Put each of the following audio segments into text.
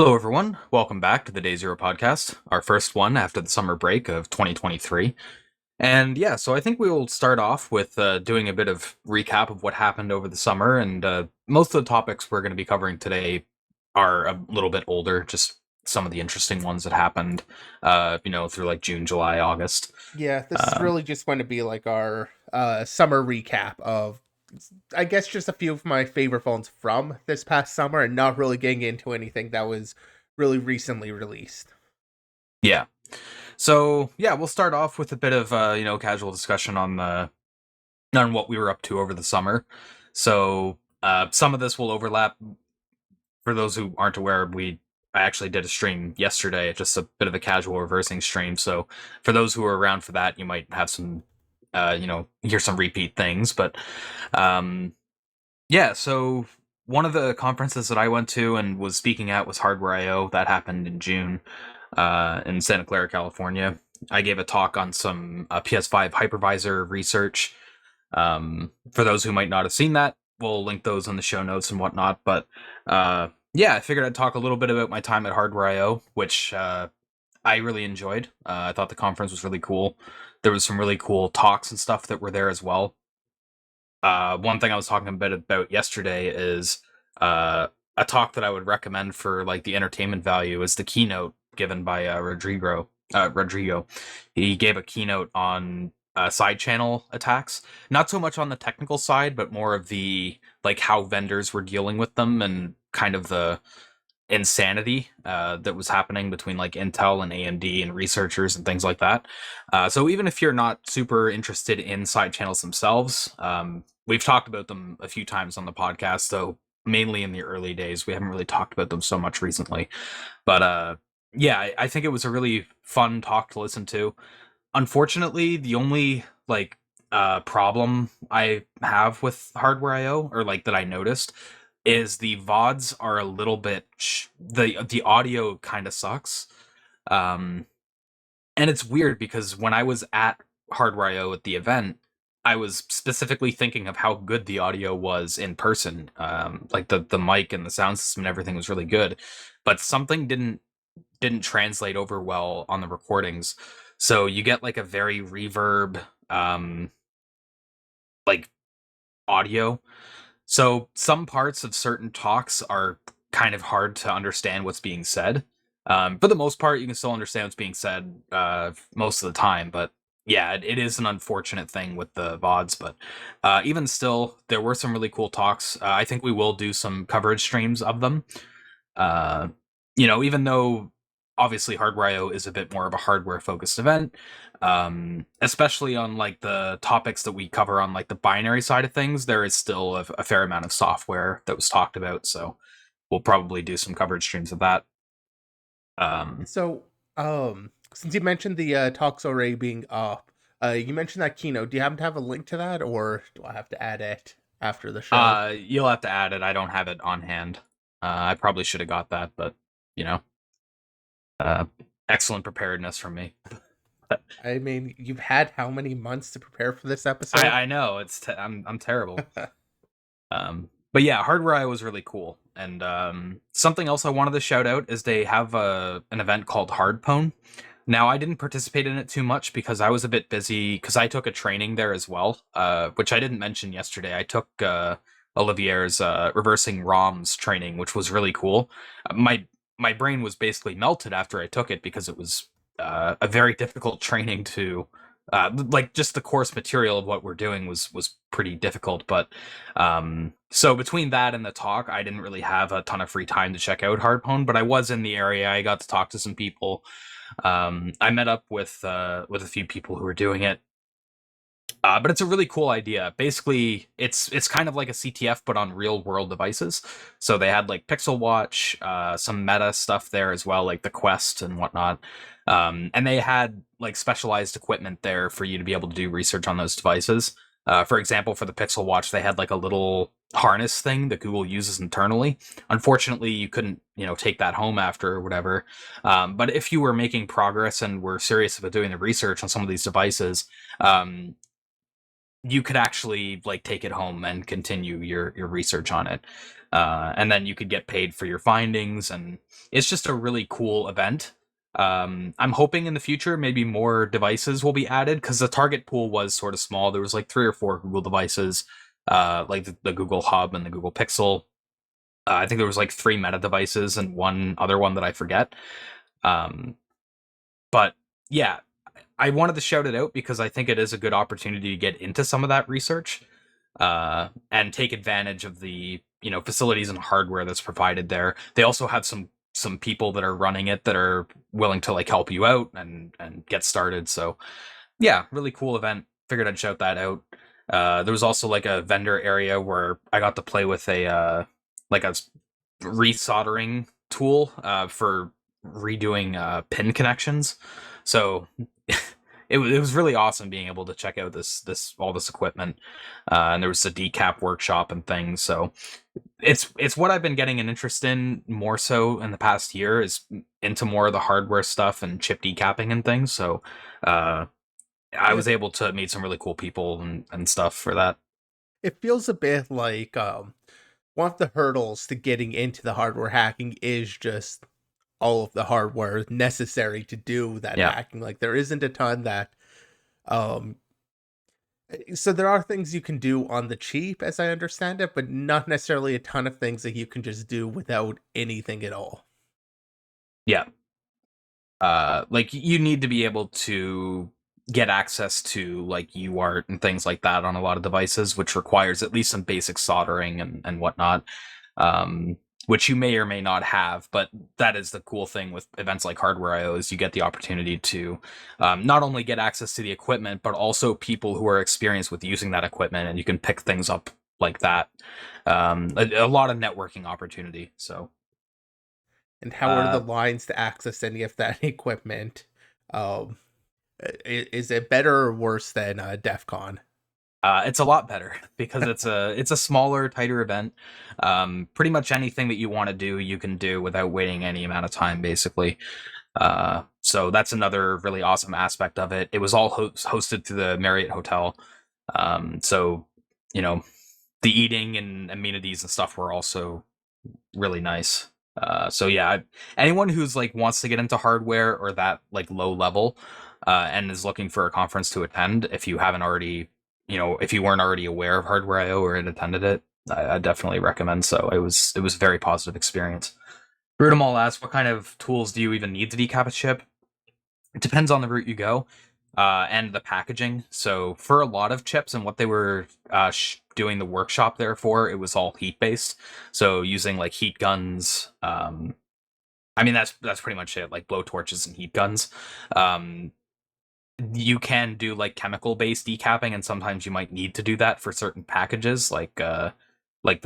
Hello, everyone. Welcome back to the Day Zero podcast, our first one after the summer break of 2023. And yeah, so I think we will start off with doing a bit of recap of what happened over the summer. And most of the topics we're going to be covering today are a little bit older, just some of the interesting ones that happened, through like June, July, August. Yeah, this is Um, really just going to be like our summer recap of, I guess, just a few of my favorite phones from this past summer and not really getting into anything that was really recently released. yeah. So yeah, we'll start off with a bit of casual discussion on what we were up to over the summer. So some of this will overlap. For those who aren't aware, I actually did a stream yesterday, just a bit of a casual reversing stream. So for those who were around for that, you might have some, hear some repeat things. But um, yeah, so one of the conferences that I went to and was speaking at was HardwearIO. That happened in June in Santa Clara, California. I gave a talk on some PS5 hypervisor research. For those who might not have seen that, we'll link those in the show notes and whatnot. But yeah, I figured I'd talk a little bit about my time at HardwearIO, which I really enjoyed. I thought the conference was really cool. There was some really cool talks and stuff that were there as well. One thing I was talking a bit about yesterday is a talk that I would recommend for like the entertainment value is the keynote given by Rodrigo. Rodrigo, he gave a keynote on side channel attacks. Not so much on the technical side, but more of the like how vendors were dealing with them and kind of the insanity that was happening between like Intel and AMD and researchers and things like that. So even if you're not super interested in side channels themselves, we've talked about them a few times on the podcast, though mainly in the early days. We haven't really talked about them so much recently. But yeah, I think it was a really fun talk to listen to. Unfortunately, the only like problem I have with Hardware IO, or like that I noticed, is the VODs are a little bit the audio kind of sucks. Um and it's weird because when I was at Hardware IO at the event, I was specifically thinking of how good the audio was in person. Like the mic and the sound system and everything was really good, but something didn't translate over well on the recordings. So you get like a very reverb like audio. So some parts of certain talks are kind of hard to understand what's being said. For the most part, you can still understand what's being said most of the time. But yeah, it is an unfortunate thing with the VODs. But even still, there were some really cool talks. I think we will do some coverage streams of them. Uh, even though obviously HardwearIO is a bit more of a hardware focused event, especially on like the topics that we cover on like the binary side of things, there is still a fair amount of software that was talked about. So we'll probably do some coverage streams of that. Um, So, since you mentioned the talks already being up, you mentioned that keynote. Do you happen to have a link to that, or do I have to add it after the show? you'll have to add it. I don't have it on hand. I probably should have got that, but you know, uh, excellent preparedness from me. I mean, you've had how many months to prepare for this I, episode? I know I'm terrible. But yeah, Hardware Eye was really cool. And something else I wanted to shout out is they have an event called Hardpwn. Now, I didn't participate in it too much because I was a bit busy because I took a training there as well, which I didn't mention yesterday. I took Olivier's reversing ROMs training, which was really cool. My brain was basically melted after I took it because it was a very difficult training to like just the course material of what we're doing was pretty difficult. But so between that and the talk, I didn't really have a ton of free time to check out Hardpwn, but I was in the area. I got to talk to some people. I met up with a few people who were doing it. But it's a really cool idea. Basically, it's kind of like a CTF but on real world devices. So they had like Pixel Watch, some meta stuff there as well, like the Quest and whatnot. And they had like specialized equipment there for you to be able to do research on those devices. For example, for the Pixel Watch, they had like a little harness thing that Google uses internally. Unfortunately, you couldn't, take that home after or whatever. But if you were making progress and were serious about doing the research on some of these devices, um, you could actually like take it home and continue your research on it. and then you could get paid for your findings, and it's just a really cool event. I'm hoping in the future maybe more devices will be added, because the target pool was sort of small. There was like 3 or 4 Google devices, like the Google Hub and the Google Pixel. I think there was like 3 Meta devices and one other one that I forget. Um, but yeah, I wanted to shout it out because I think it is a good opportunity to get into some of that research, and take advantage of the facilities and hardware that's provided there. They also have some people that are running it that are willing to like help you out and get started. So yeah, really cool event. Figured I'd shout that out. There was also like a vendor area where I got to play with a like a resoldering tool for redoing pin connections. So it was really awesome being able to check out this all this equipment. And there was a decap workshop and things. So it's what I've been getting an interest in more so in the past year, is into more of the hardware stuff and chip decapping and things. So I was able to meet some really cool people and stuff for that. It feels a bit like one of the hurdles to getting into the hardware hacking is just all of the hardware necessary to do that Yeah. hacking. Like there isn't a ton that um so there are things you can do on the cheap as I understand it, but not necessarily a ton of things that you can just do without anything at all. Yeah. Like you need to be able to get access to like UART and things like that on a lot of devices, which requires at least some basic soldering and whatnot. Um, which you may or may not have, but that is the cool thing with events like HardwearIO, is you get the opportunity to not only get access to the equipment, but also people who are experienced with using that equipment, and you can pick things up like that. A lot of networking opportunity. So And how are the uh, lines to access any of that equipment? Um, is it better or worse than DEF CON? It's a lot better because it's a smaller, tighter event. Pretty much anything that you want to do, you can do without waiting any amount of time, basically. So that's another really awesome aspect of it. It was all hosted through the Marriott Hotel, so you know the eating and amenities and stuff were also really nice. So yeah, anyone who's like wants to get into hardware or that like low level, and is looking for a conference to attend, if you haven't already, if you weren't already aware of HardwearIO or had attended it, I definitely recommend. So it was a very positive experience. Brutamol asks, what kind of tools do you even need to decap a chip? It depends on the route you go, and the packaging. So for a lot of chips and what they were doing the workshop there for, it was all heat based. So using like heat guns. I mean that's pretty much it. Like blow torches and heat guns. Um, you can do like chemical based decapping, and sometimes you might need to do that for certain packages, like the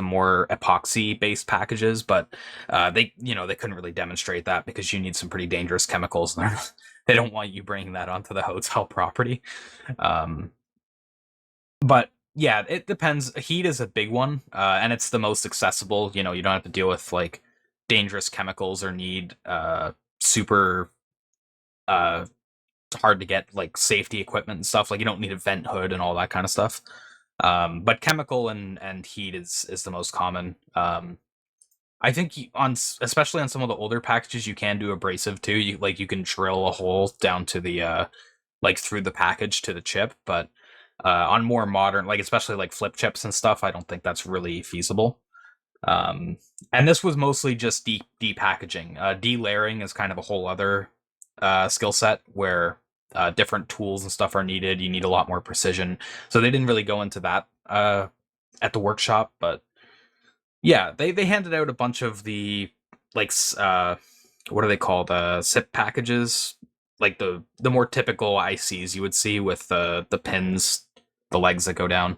more epoxy based packages, but they couldn't really demonstrate that because you need some pretty dangerous chemicals. They don't want you bringing that onto the hotel property. um but yeah, it depends. Heat is a big one, and it's the most accessible. You don't have to deal with like dangerous chemicals or need super uh hard to get like safety equipment and stuff. Like you don't need a vent hood and all that kind of stuff. But chemical and heat is the most common. I think especially on some of the older packages, you can do abrasive too. You can drill a hole down to the like through the package to the chip, but on more modern, like especially like flip chips and stuff, I don't think that's really feasible. Um, and this was mostly just depackaging. Delayering is kind of a whole other skill set where different tools and stuff are needed. You need a lot more precision. So they didn't really go into that at the workshop, but yeah, they handed out a bunch of the like what are they called? SIP packages, like the more typical ICs you would see with the pins, the legs that go down.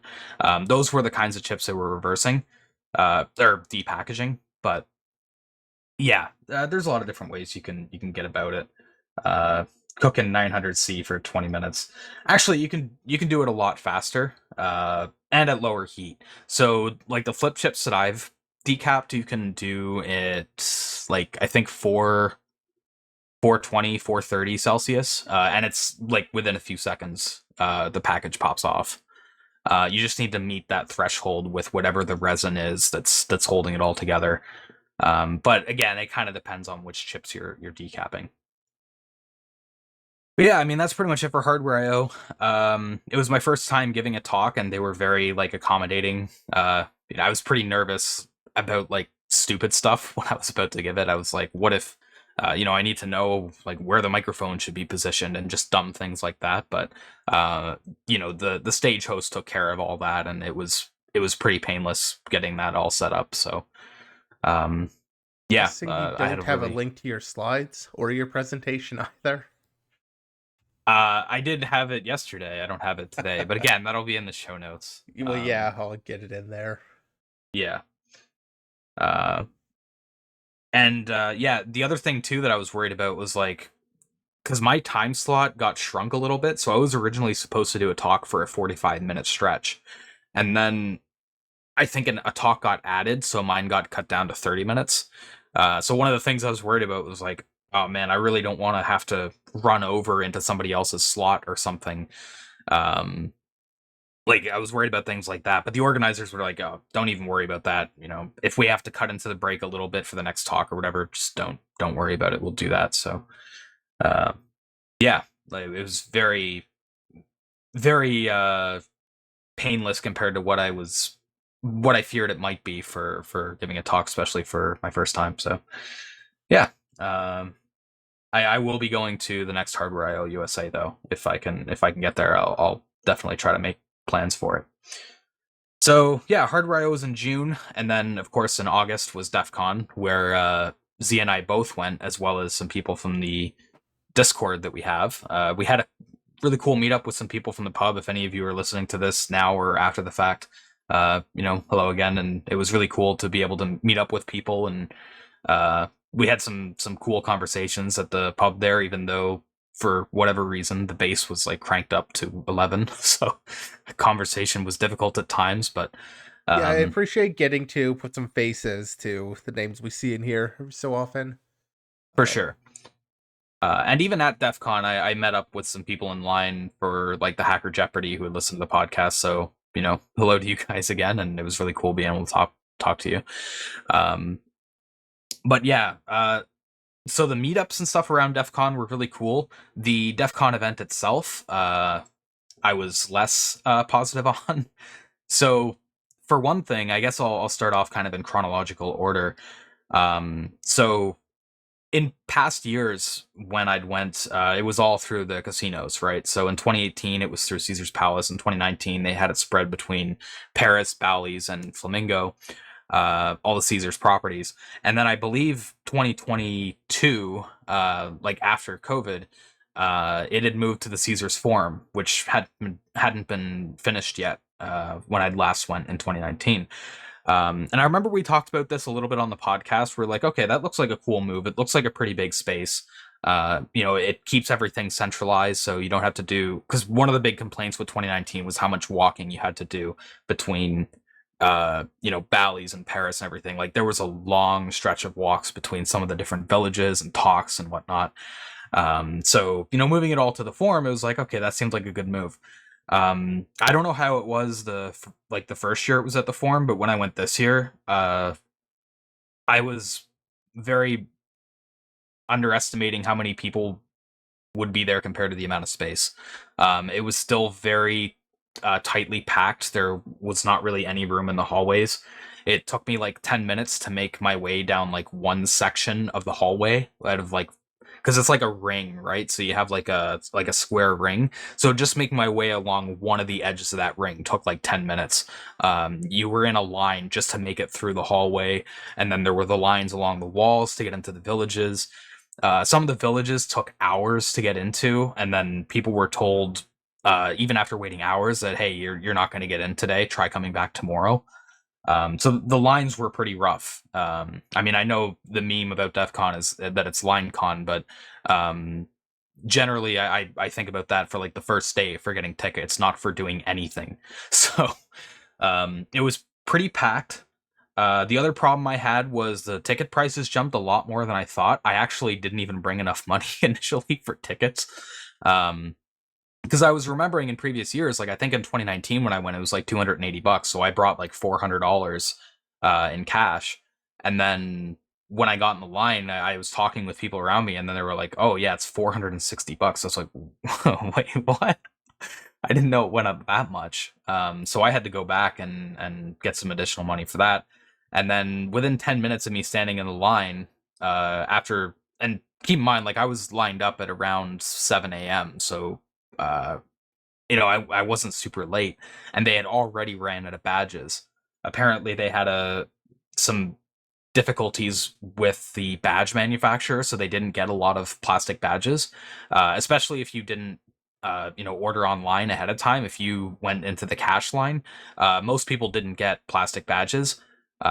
Those were the kinds of chips they were reversing, or depackaging. But yeah, there's a lot of different ways you can get about it. Uh, Cooking 900C for 20 minutes. Actually, you can do it a lot faster, and at lower heat. So like the flip chips that I've decapped, you can do it like I think 420, 430 Celsius, and it's like within a few seconds, the package pops off. You just need to meet that threshold with whatever the resin is that's holding it all together. But again, it kind of depends on which chips you're decapping. But yeah, I mean that's pretty much it for HardwearIO. It was my first time giving a talk, and they were very like accommodating. I was pretty nervous about like stupid stuff when I was about to give it. I was like, what if, I need to know like where the microphone should be positioned and just dumb things like that. But the stage host took care of all that, and it was pretty painless getting that all set up. So yeah, Guessing you I had don't a have a really link to your slides or your presentation either. I did have it yesterday. I don't have it today, but again, that'll be in the show notes. Well, yeah, I'll get it in there. Yeah. Uh, and yeah, the other thing too that I was worried about was like, because my time slot got shrunk a little bit, so I was originally supposed to do a talk for a 45-minute stretch, and then I think a talk got added, so mine got cut down to 30 minutes. So one of the things I was worried about was like, oh man, I really don't want to have to run over into somebody else's slot or something. Um, like I was worried about things like that, but the organizers were like, "Oh, don't even worry about that. If we have to cut into the break a little bit for the next talk or whatever, just don't worry about it. We'll do that." So, uh, yeah, like, it was very very painless compared to what I feared it might be for giving a talk, especially for my first time. So, yeah, I will be going to the next Hardware IO USA though. If I can get there, I'll definitely try to make plans for it. So yeah, HardwearIO was in June, and then of course in August was DEF CON, where Z and I both went, as well as some people from the Discord that we have. We had a really cool meetup with some people from the pub. If any of you are listening to this now or after the fact, hello again, and it was really cool to be able to meet up with people, and we had some cool conversations at the pub there, even though for whatever reason the bass was like cranked up to 11, so conversation was difficult at times, but Yeah, I um, appreciate getting to put some faces to the names we see in here so often. for Um, sure. And even at DEF CON, I met up with some people in line for like the Hacker Jeopardy who had listened to the podcast. So, hello to you guys again. And it was really cool being able to talk to you. Um, but yeah, so the meetups and stuff around DEF CON were really cool. The DEF CON event itself, I was less positive on. So, for one thing, I guess I'll start off kind of in chronological order. So in past years when I'd went, it was all through the casinos, right? So in 2018, it was through Caesar's Palace. In 2019, they had it spread between Paris, Bally's, and Flamingo, all the Caesar's properties. And then I believe 2022, like after COVID, it had moved to the Caesar's Forum, which hadn't been finished yet when I'd last went in 2019. And I remember we talked about this a little bit on the podcast. We're like, okay, that looks like a cool move. It looks like a pretty big space. It keeps everything centralized, so you don't have to do. Because one of the big complaints with 2019 was how much walking you had to do between, Bally's and Paris and everything. Like there was a long stretch of walks between some of the different villages and talks and whatnot. So moving it all to the forum, it was like, okay, that seems like a good move. I don't know how it was the first year it was at the forum, but when I went this year, I was very underestimating how many people would be there compared to the amount of space. It was still very tightly packed. There was not really any room in the hallways. It took me like 10 minutes to make my way down like one section of the hallway out of like because it's like a ring, right? So you have like a square ring. So just making my way along one of the edges of that ring took like 10 minutes. You were in a line just to make it through the hallway, and then there were the lines along the walls to get into the villages. Some of the villages took hours to get into, and then people were told, even after waiting hours, that hey, you're not going to get in today. Try coming back tomorrow. So the lines were pretty rough. I mean, I know the meme about DEF CON is that it's line con, but generally, I think about that for like the first day for getting tickets, not for doing anything. So it was pretty packed. The other problem I had was the ticket prices jumped a lot more than I thought. I actually didn't even bring enough money initially for tickets. Um, because I was remembering in previous years, like I think in 2019 when I went, it was like $280. So I brought like $400 in cash, and then when I got in the line, I was talking with people around me, and then they were like, "Oh yeah, it's $460." I was like, "Wait, what?" I didn't know it went up that much. So I had to go back and get some additional money for that. And then within 10 minutes of me standing in the line, after, and keep in mind, like I was lined up at around 7 a.m. So, uh, I wasn't super late, and they had already ran out of badges. Apparently, they had some difficulties with the badge manufacturer, so they didn't get a lot of plastic badges, especially if you didn't, order online ahead of time. If you went into the cash line, most people didn't get plastic badges.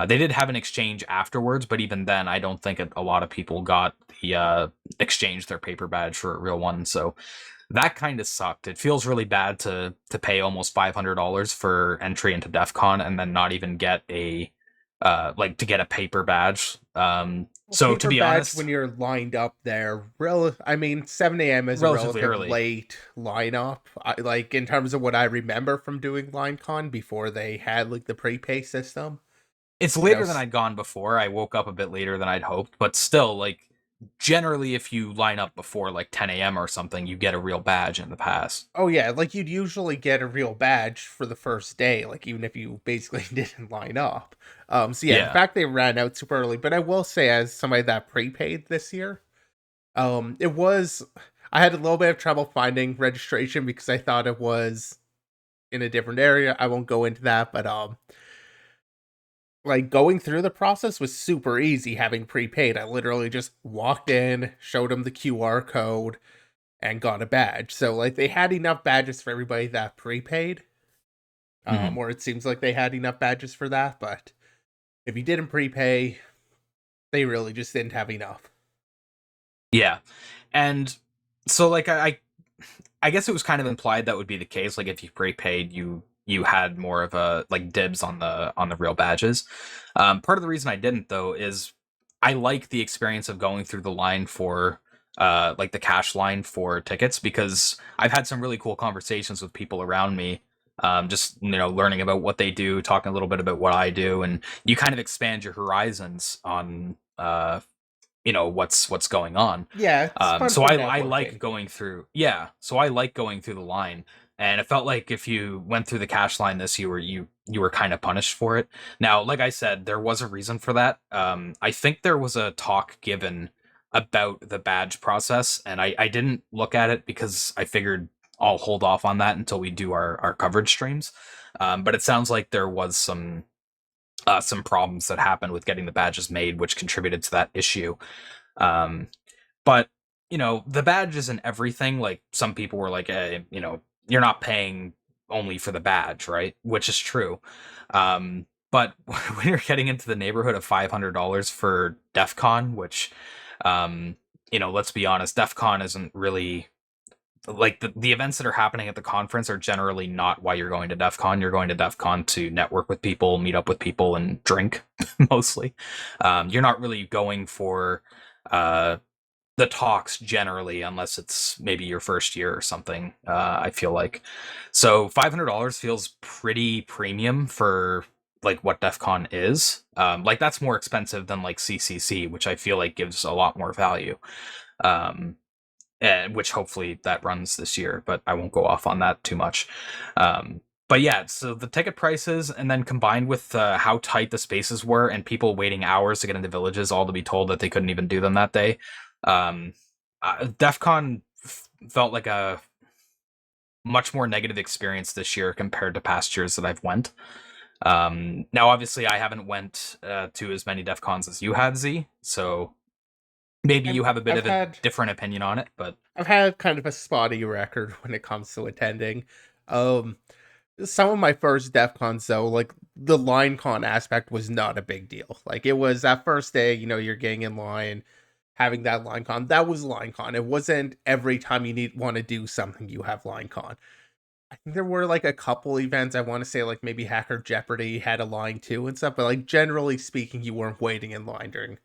They did have an exchange afterwards, but even then, I don't think a lot of people got the exchange their paper badge for a real one. So that kind of sucked. It feels really bad to pay almost $500 for entry into DEF CON and then not even get a like to get a paper badge. Well, So to paper be badge honest, when you're lined up there, I mean, 7 a.m. is a relatively relative early. late lineup. Like in terms of what I remember from doing LineCon before they had like the prepay system. It's You know, later than I'd gone before. I woke up a bit later than I'd hoped, but still, like generally, if you line up before like 10 a.m. or something, you get a real badge in the past. oh yeah, like you'd usually get a real badge for the first day, like even if you basically didn't line up. So yeah, the Yeah. fact they ran out super early, but I will say as somebody that prepaid this year, it was I had a little bit of trouble finding registration because I thought it was in a different area. I won't go into that, but like going through the process was super easy having prepaid. I literally just walked in, showed them the QR code, and got a badge. So like they had enough badges for everybody that prepaid. Mhm. Or it seems like they had enough badges for that, but if you didn't prepay, they really just didn't have enough. Yeah. And so like I guess it was kind of implied that would be the case. Like if you prepaid, you had more of a like dibs on the real badges. Part of the reason I didn't though is I like the experience of going through the line for like the cash line for tickets, because I've had some really cool conversations with people around me. Just learning about what they do, talking a little bit about what I do, and you kind of expand your horizons on what's going on. Yeah, it's fun So for I like networking. going through, yeah, so I like going through the line, and it felt like if you went through the cash line this year, you were kind of punished for it. Now, like I said, there was a reason for that. I think there was a talk given about the badge process, and I didn't look at it because I figured I'll hold off on that until we do our coverage streams. But it sounds like there was some problems that happened with getting the badges made, which contributed to that issue. Um, but the badge isn't everything. Like some people were like, you're not paying only for the badge, right? Which is true. But when you're getting into the neighborhood of $500 for DEF CON, which, let's be honest, DEF CON isn't really like the events that are happening at the conference are generally not why you're going to DEF CON. You're going to DEF CON to network with people, meet up with people, and drink mostly. You're not really going for uh, the talks generally, unless it's maybe your first year or something. I feel like so $500 feels pretty premium for like what DEF CON is. Like that's more expensive than like CCC, which I feel like gives a lot more value. Um, and which hopefully that runs this year, but I won't go off on that too much. But yeah, so the ticket prices, and then combined with how tight the spaces were and people waiting hours to get into villages, all to be told that they couldn't even do them that day. um, DEF CON felt like a much more negative experience this year compared to past years that I've went. Now, obviously, I haven't went to as many DEF CONs as you have, Z, so maybe And you have a bit I've of a had different opinion on it, but I've had kind of a spotty record when it comes to attending. Um, some of my first DEF CONs though, like the line con aspect was not a big deal. Like it was that first day, you're getting in line, having that line con. That was line con. It wasn't every time you want to do something you have line con. I think there were like a couple events. I want to say like maybe Hacker Jeopardy had a line too and stuff, but like generally speaking, you weren't waiting in line during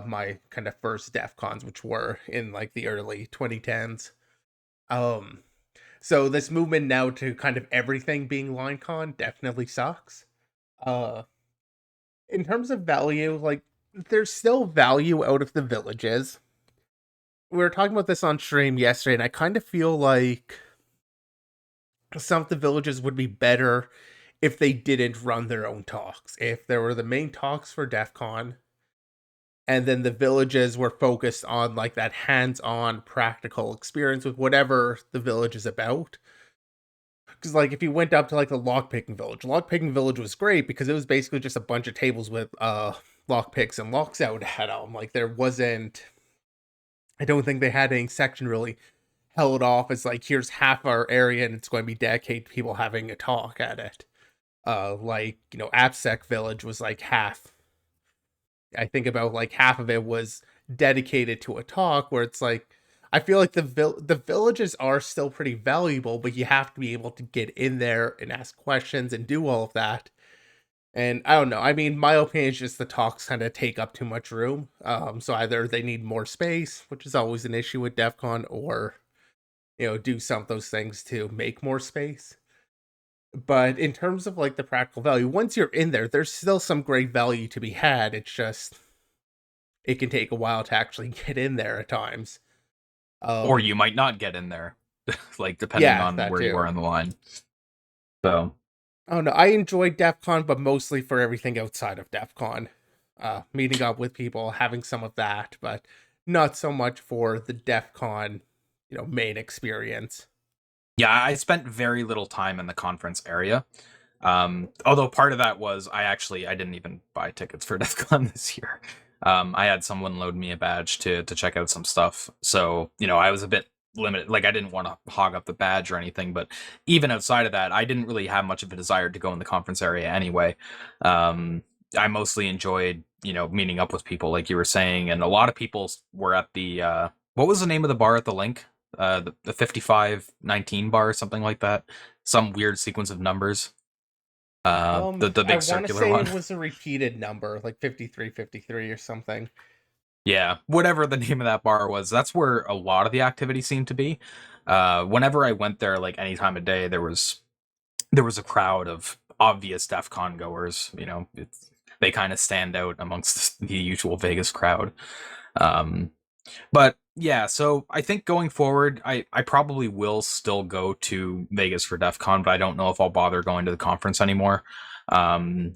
my kind of first DEF CONs, which were in like the early 2010s. Um, So this movement now to kind of everything being line con definitely sucks. Uh, in terms of value, like there's still value out of the villages. We were talking about this on stream yesterday, and I kind of feel like some of the villages would be better if they didn't run their own talks. If there were the main talks for DEF CON, and then the villages were focused on like that hands-on practical experience with whatever the village is about. Because like if you went up to like the lockpicking village was great because it was basically just a bunch of tables with lockpicks and locks out at them. Like there wasn't, I don't think they had any section really held off as like here's half our area and it's going to be dedicated to people having a talk at it. Like you know, AppSec Village was like half. I think about like half of it was dedicated to a talk where it's like I feel like the villages are still pretty valuable, but you have to be able to get in there and ask questions and do all of that. And I don't know. I mean, my opinion is just the talks kind of take up too much room. So either they need more space, which is always an issue with DEF CON, or do some of those things to make more space. But in terms of like the practical value, once you're in there, there's still some great value to be had. It's just it can take a while to actually get in there at times. Or you might not get in there, like depending Yeah, on that where you too. are in the line. So Oh no, I enjoyed DEF CON, but mostly for everything outside of DEF CON. Meeting up with people, having some of that, but not so much for the DEF CON, main experience. yeah, I spent very little time in the conference area. Although part of that was I didn't even buy tickets for DEF CON this year. I had someone load me a badge to check out some stuff. So, I was a bit limited. Like I didn't want to hog up the badge or anything, but even outside of that, I didn't really have much of a desire to go in the conference area anyway. I mostly enjoyed, meeting up with people like you were saying, and a lot of people were at the what was the name of the bar at the link? The 5519 bar or something like that. Some weird sequence of numbers. The I big want to circular say one. it was a repeated number, like 5353 or something. Yeah, whatever the name of that bar was, that's where a lot of the activity seemed to be. Whenever I went there, like any time of day, there was a crowd of obvious DEF CON goers. They kind of stand out amongst the usual Vegas crowd. Um, But yeah, so I think going forward, I probably will still go to Vegas for DEF CON, but I don't know if I'll bother going to the conference anymore.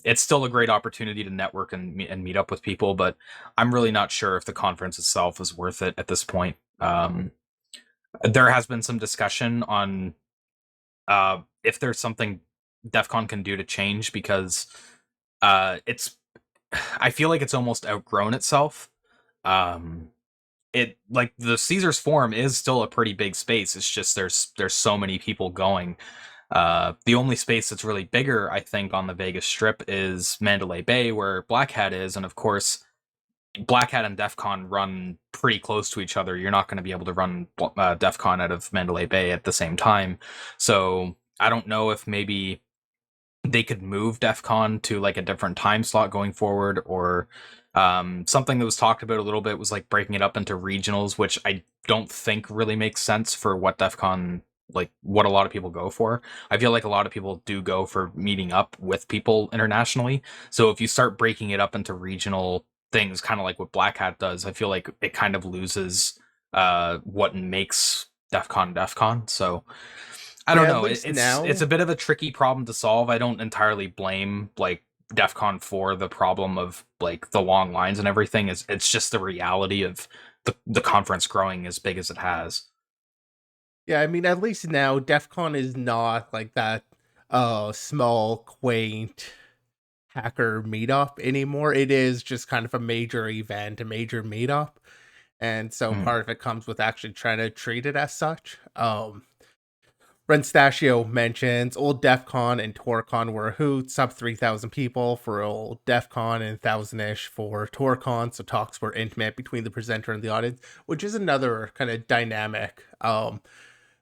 It's still a great opportunity to network and meet up with people, but I'm really not sure if the conference itself is worth it at this point. There has been some discussion on if there's something DEF CON can do to change because it's I feel like it's almost outgrown itself. Um, it like the Caesar's Forum is still a pretty big space. It's just there's so many people going. The only space that's really bigger, I think, on the Vegas Strip is Mandalay Bay, where Black Hat is, and of course, Black Hat and DEF CON run pretty close to each other. You're not going to be able to run DEF CON out of Mandalay Bay at the same time. So I don't know if maybe they could move DEF CON to like a different time slot going forward, or something that was talked about a little bit was like breaking it up into regionals, which I don't think really makes sense for what DEF CON, like what a lot of people go for. I feel like a lot of people do go for meeting up with people internationally. So if you start breaking it up into regional things, kind of like what Black Hat does, I feel like it kind of loses what makes DEF CON DEF CON. So I don't Yeah, at know. least It's a now. bit of a tricky problem to solve. I don't entirely blame like DEF CON for the problem of like the long lines and everything. It's just the reality of the conference growing as big as it has. Yeah, I mean, at least now, DEF CON is not like that small, quaint hacker meetup anymore. It is just kind of a major event, a major meetup. And so Mm. part of it comes with actually trying to treat it as such. Renstachio mentions old DEF CON and TorCon were a hoot, sub 3,000 people for old DEF CON and 1,000-ish for TorCon, so talks were intimate between the presenter and the audience, which is another kind of dynamic.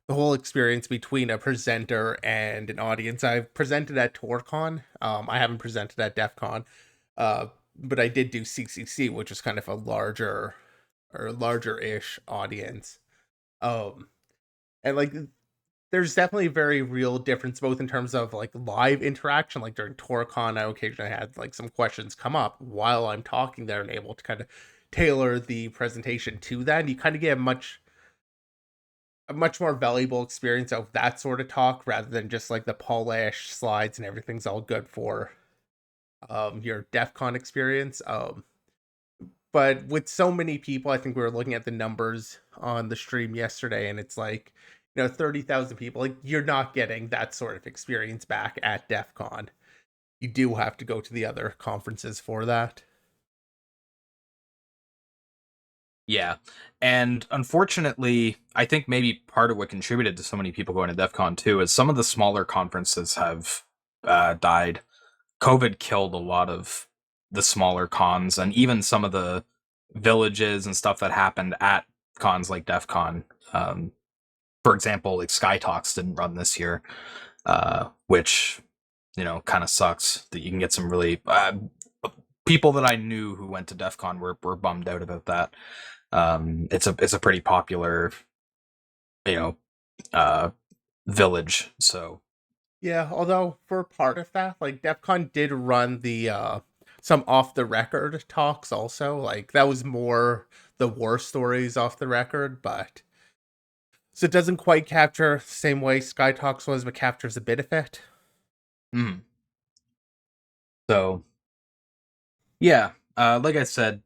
The whole experience between a presenter and an audience. I've presented at TorCon. I haven't presented at DEF CON, uh, but I did do CCC, which is kind of a larger-ish audience. Um, and like there's definitely a very real difference, both in terms of like live interaction, like during TorCon, I occasionally had like some questions come up while I'm talking there and able to kind of tailor the presentation to that. And you kind of get a much more valuable experience of that sort of talk rather than just like the polished slides and everything's all good for your DEF CON experience. But with so many people, I think we were looking at the numbers on the stream yesterday, and it's like, 30,000 people. Like, you're not getting that sort of experience back at DEF CON. You do have to go to the other conferences for that. Yeah. And unfortunately, I think maybe part of what contributed to so many people going to DEF CON too is some of the smaller conferences have died. COVID killed a lot of the smaller cons, and even some of the villages and stuff that happened at cons like DEF CON. For example, like Sky Talks didn't run this year, which, kind of sucks that you can get some really people that I knew who went to DEF CON were bummed out about that. It's a pretty popular, you know, uh, village. So Yeah, although for part of that, like DEF CON did run the some off the record talks also. Like that was more the war stories off the record, but so it doesn't quite capture the same way Sky Talks was, but captures a bit of it. mm. So yeah, like I said,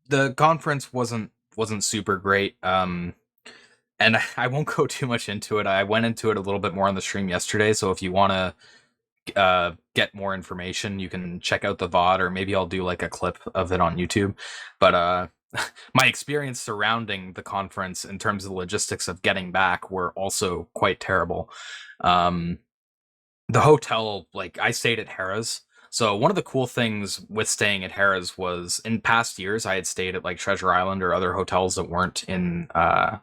the conference wasn't super great. And I won't go too much into it. I went into it a little bit more on the stream yesterday. So if you want to get more information, you can check out the VOD, or maybe I'll do like a clip of it on YouTube. But my experience surrounding the conference in terms of the logistics of getting back were also quite terrible. Um, the hotel, like I stayed at Harrah's. So one of the cool things with staying at Harrah's was in past years I had stayed at like Treasure Island or other hotels that weren't in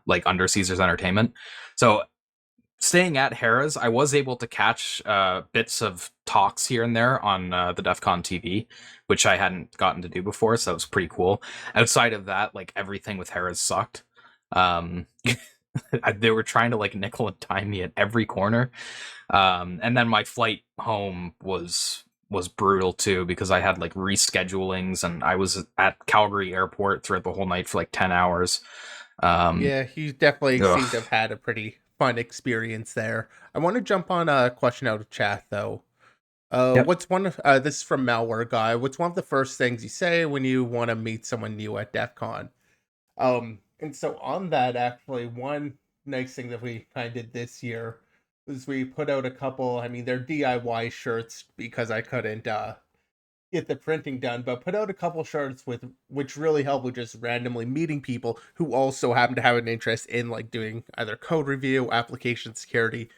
like under Caesars Entertainment. So staying at Harrah's, I was able to catch bits of talks here and there on the DEF CON TV, which I hadn't gotten to do before, so that was pretty cool. Outside of that, like everything with Harrah's sucked. Um, they were trying to like nickel and dime me at every corner. And then my flight home was brutal too because I had like reschedulings and I was at Calgary Airport throughout the whole night for like 10 hours. Um, Yeah, you definitely ugh. seem to have had a pretty fun experience there. I want to jump on a question out of chat though. Yep. What's one of this is from Malware Guy? What's one of the first things you say when you want to meet someone new at DEF CON? And so on that, actually, one nice thing that we kind of did this year was we put out a couple. I mean, they're DIY shirts because I couldn't get the printing done, but put out a couple shirts with which really help with just randomly meeting people who also happen to have an interest in like doing either code review, application security,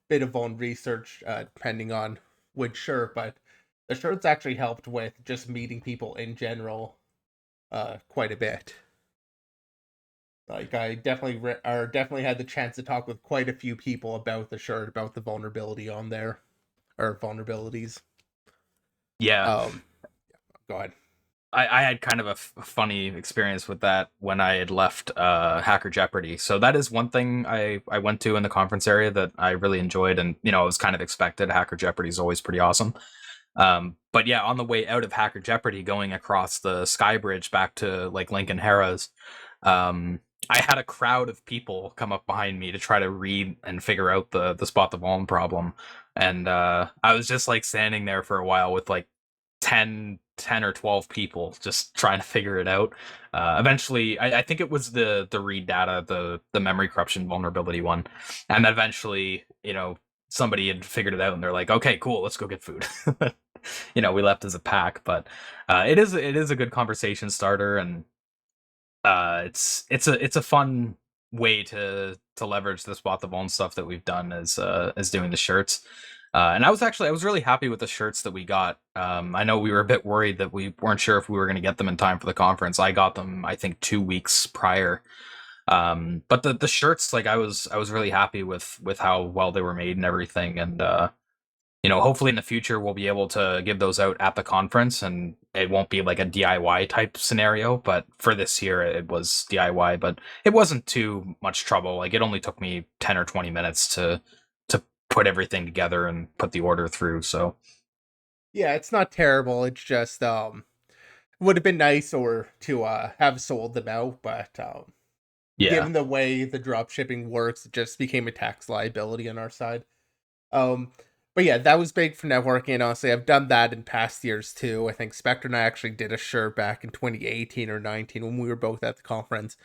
bit of own research, depending on which shirt. But the shirts actually helped with just meeting people in general, quite a bit. Like I definitely or definitely had the chance to talk with quite a few people about the shirt, about the vulnerability on there, or vulnerabilities. Yeah. Um, Go ahead. I had kind of a funny experience with that when I had left Hacker Jeopardy. So that is one thing I went to in the conference area that I really enjoyed, and it was kind of expected. Hacker Jeopardy is always pretty awesome. But yeah, on the way out of Hacker Jeopardy, going across the Sky Bridge back to like Lincoln Harrah's, um, I had a crowd of people come up behind me to try to read and figure out the spot the vuln problem, and I was just like standing there for a while with like 10 or 12 people just trying to figure it out. Eventually, I think it was the read data, the memory corruption vulnerability one, and eventually, somebody had figured it out, and they're like, "Okay, cool, let's go get food." We left as a pack, but it is a good conversation starter, and it's a fun way to leverage the spot the vuln stuff that we've done as doing the shirts. And I was really happy with the shirts that we got. I know we were a bit worried that we weren't sure if we were going to get them in time for the conference. I got them, I think, 2 weeks prior. But the shirts, like I was really happy with how well they were made and everything. And hopefully in the future we'll be able to give those out at the conference, and it won't be like a DIY type scenario. But for this year, it was DIY, but it wasn't too much trouble. Like it only took me 10 or 20 minutes to put everything together and put the order through. So Yeah, it's not terrible. It's just would have been nice or to have sold them out, but yeah, given the way the drop shipping works, it just became a tax liability on our side. Um, but yeah, that was big for networking. And honestly, I've done that in past years too. I think Spectre and I actually did a shirt back in 2018 or 19 when we were both at the conference.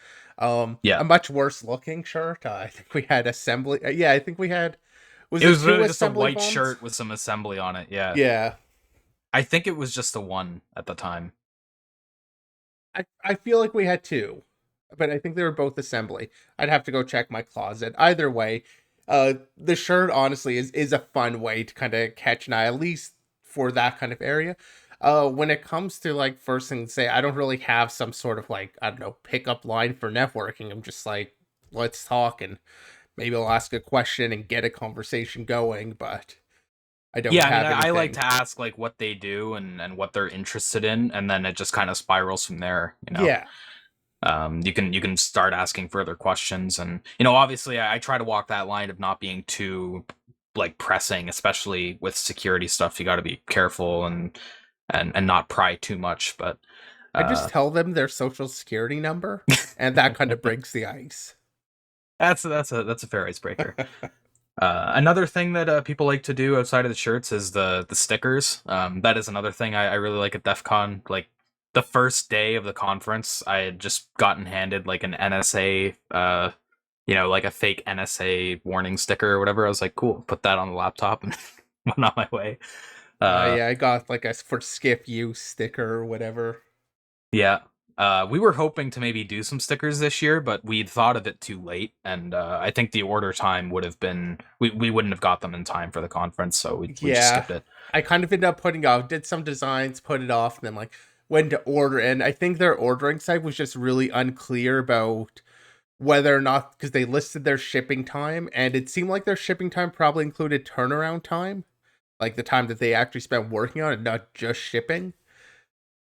yeah. A much worse looking shirt. I think we had assembly. Yeah, I think we had. Was It it was two literally just a assembly white fonts? shirt with some assembly on it. Yeah, Yeah, I think it was just the one at the time. I feel like we had two, but I think they were both assembly. I'd have to go check my closet. Either way, the shirt honestly is a fun way to kind of catch an eye, at least for that kind of area. When it comes to like first thing to say, I don't really have some sort of like, I don't know, pickup line for networking. I'm just like, let's talk, and maybe I'll ask a question and get a conversation going, but I don't Yeah, I mean, have I like anything. to ask like what they do and what they're interested in, and then it just kind of spirals from there. Yeah, You can start asking further questions, and obviously, I try to walk that line of not being too like pressing, especially with security stuff. You got to be careful and not pry too much. But I just uh, tell them their social security number, and that kind of breaks the ice. that's a fair icebreaker. Another thing that people like to do outside of the shirts is the stickers. That is another thing I really like at DEF CON. Like the first day of the conference, I had just gotten handed like an NSA, like a fake NSA warning sticker or whatever. I was like, cool, put that on the laptop and went on my way. Uh, Yeah, I got like a for skip use sticker or whatever. yeah. We were hoping to maybe do some stickers this year, but we'd thought of it too late, and I think the order time would have been we wouldn't have got them in time for the conference, so we just Yeah, skipped it. I kind of ended up putting off, did some designs, put it off, and then like when to order. And I think their ordering site was just really unclear about whether or not, because they listed their shipping time, and it seemed like their shipping time probably included turnaround time, like the time that they actually spent working on it, not just shipping.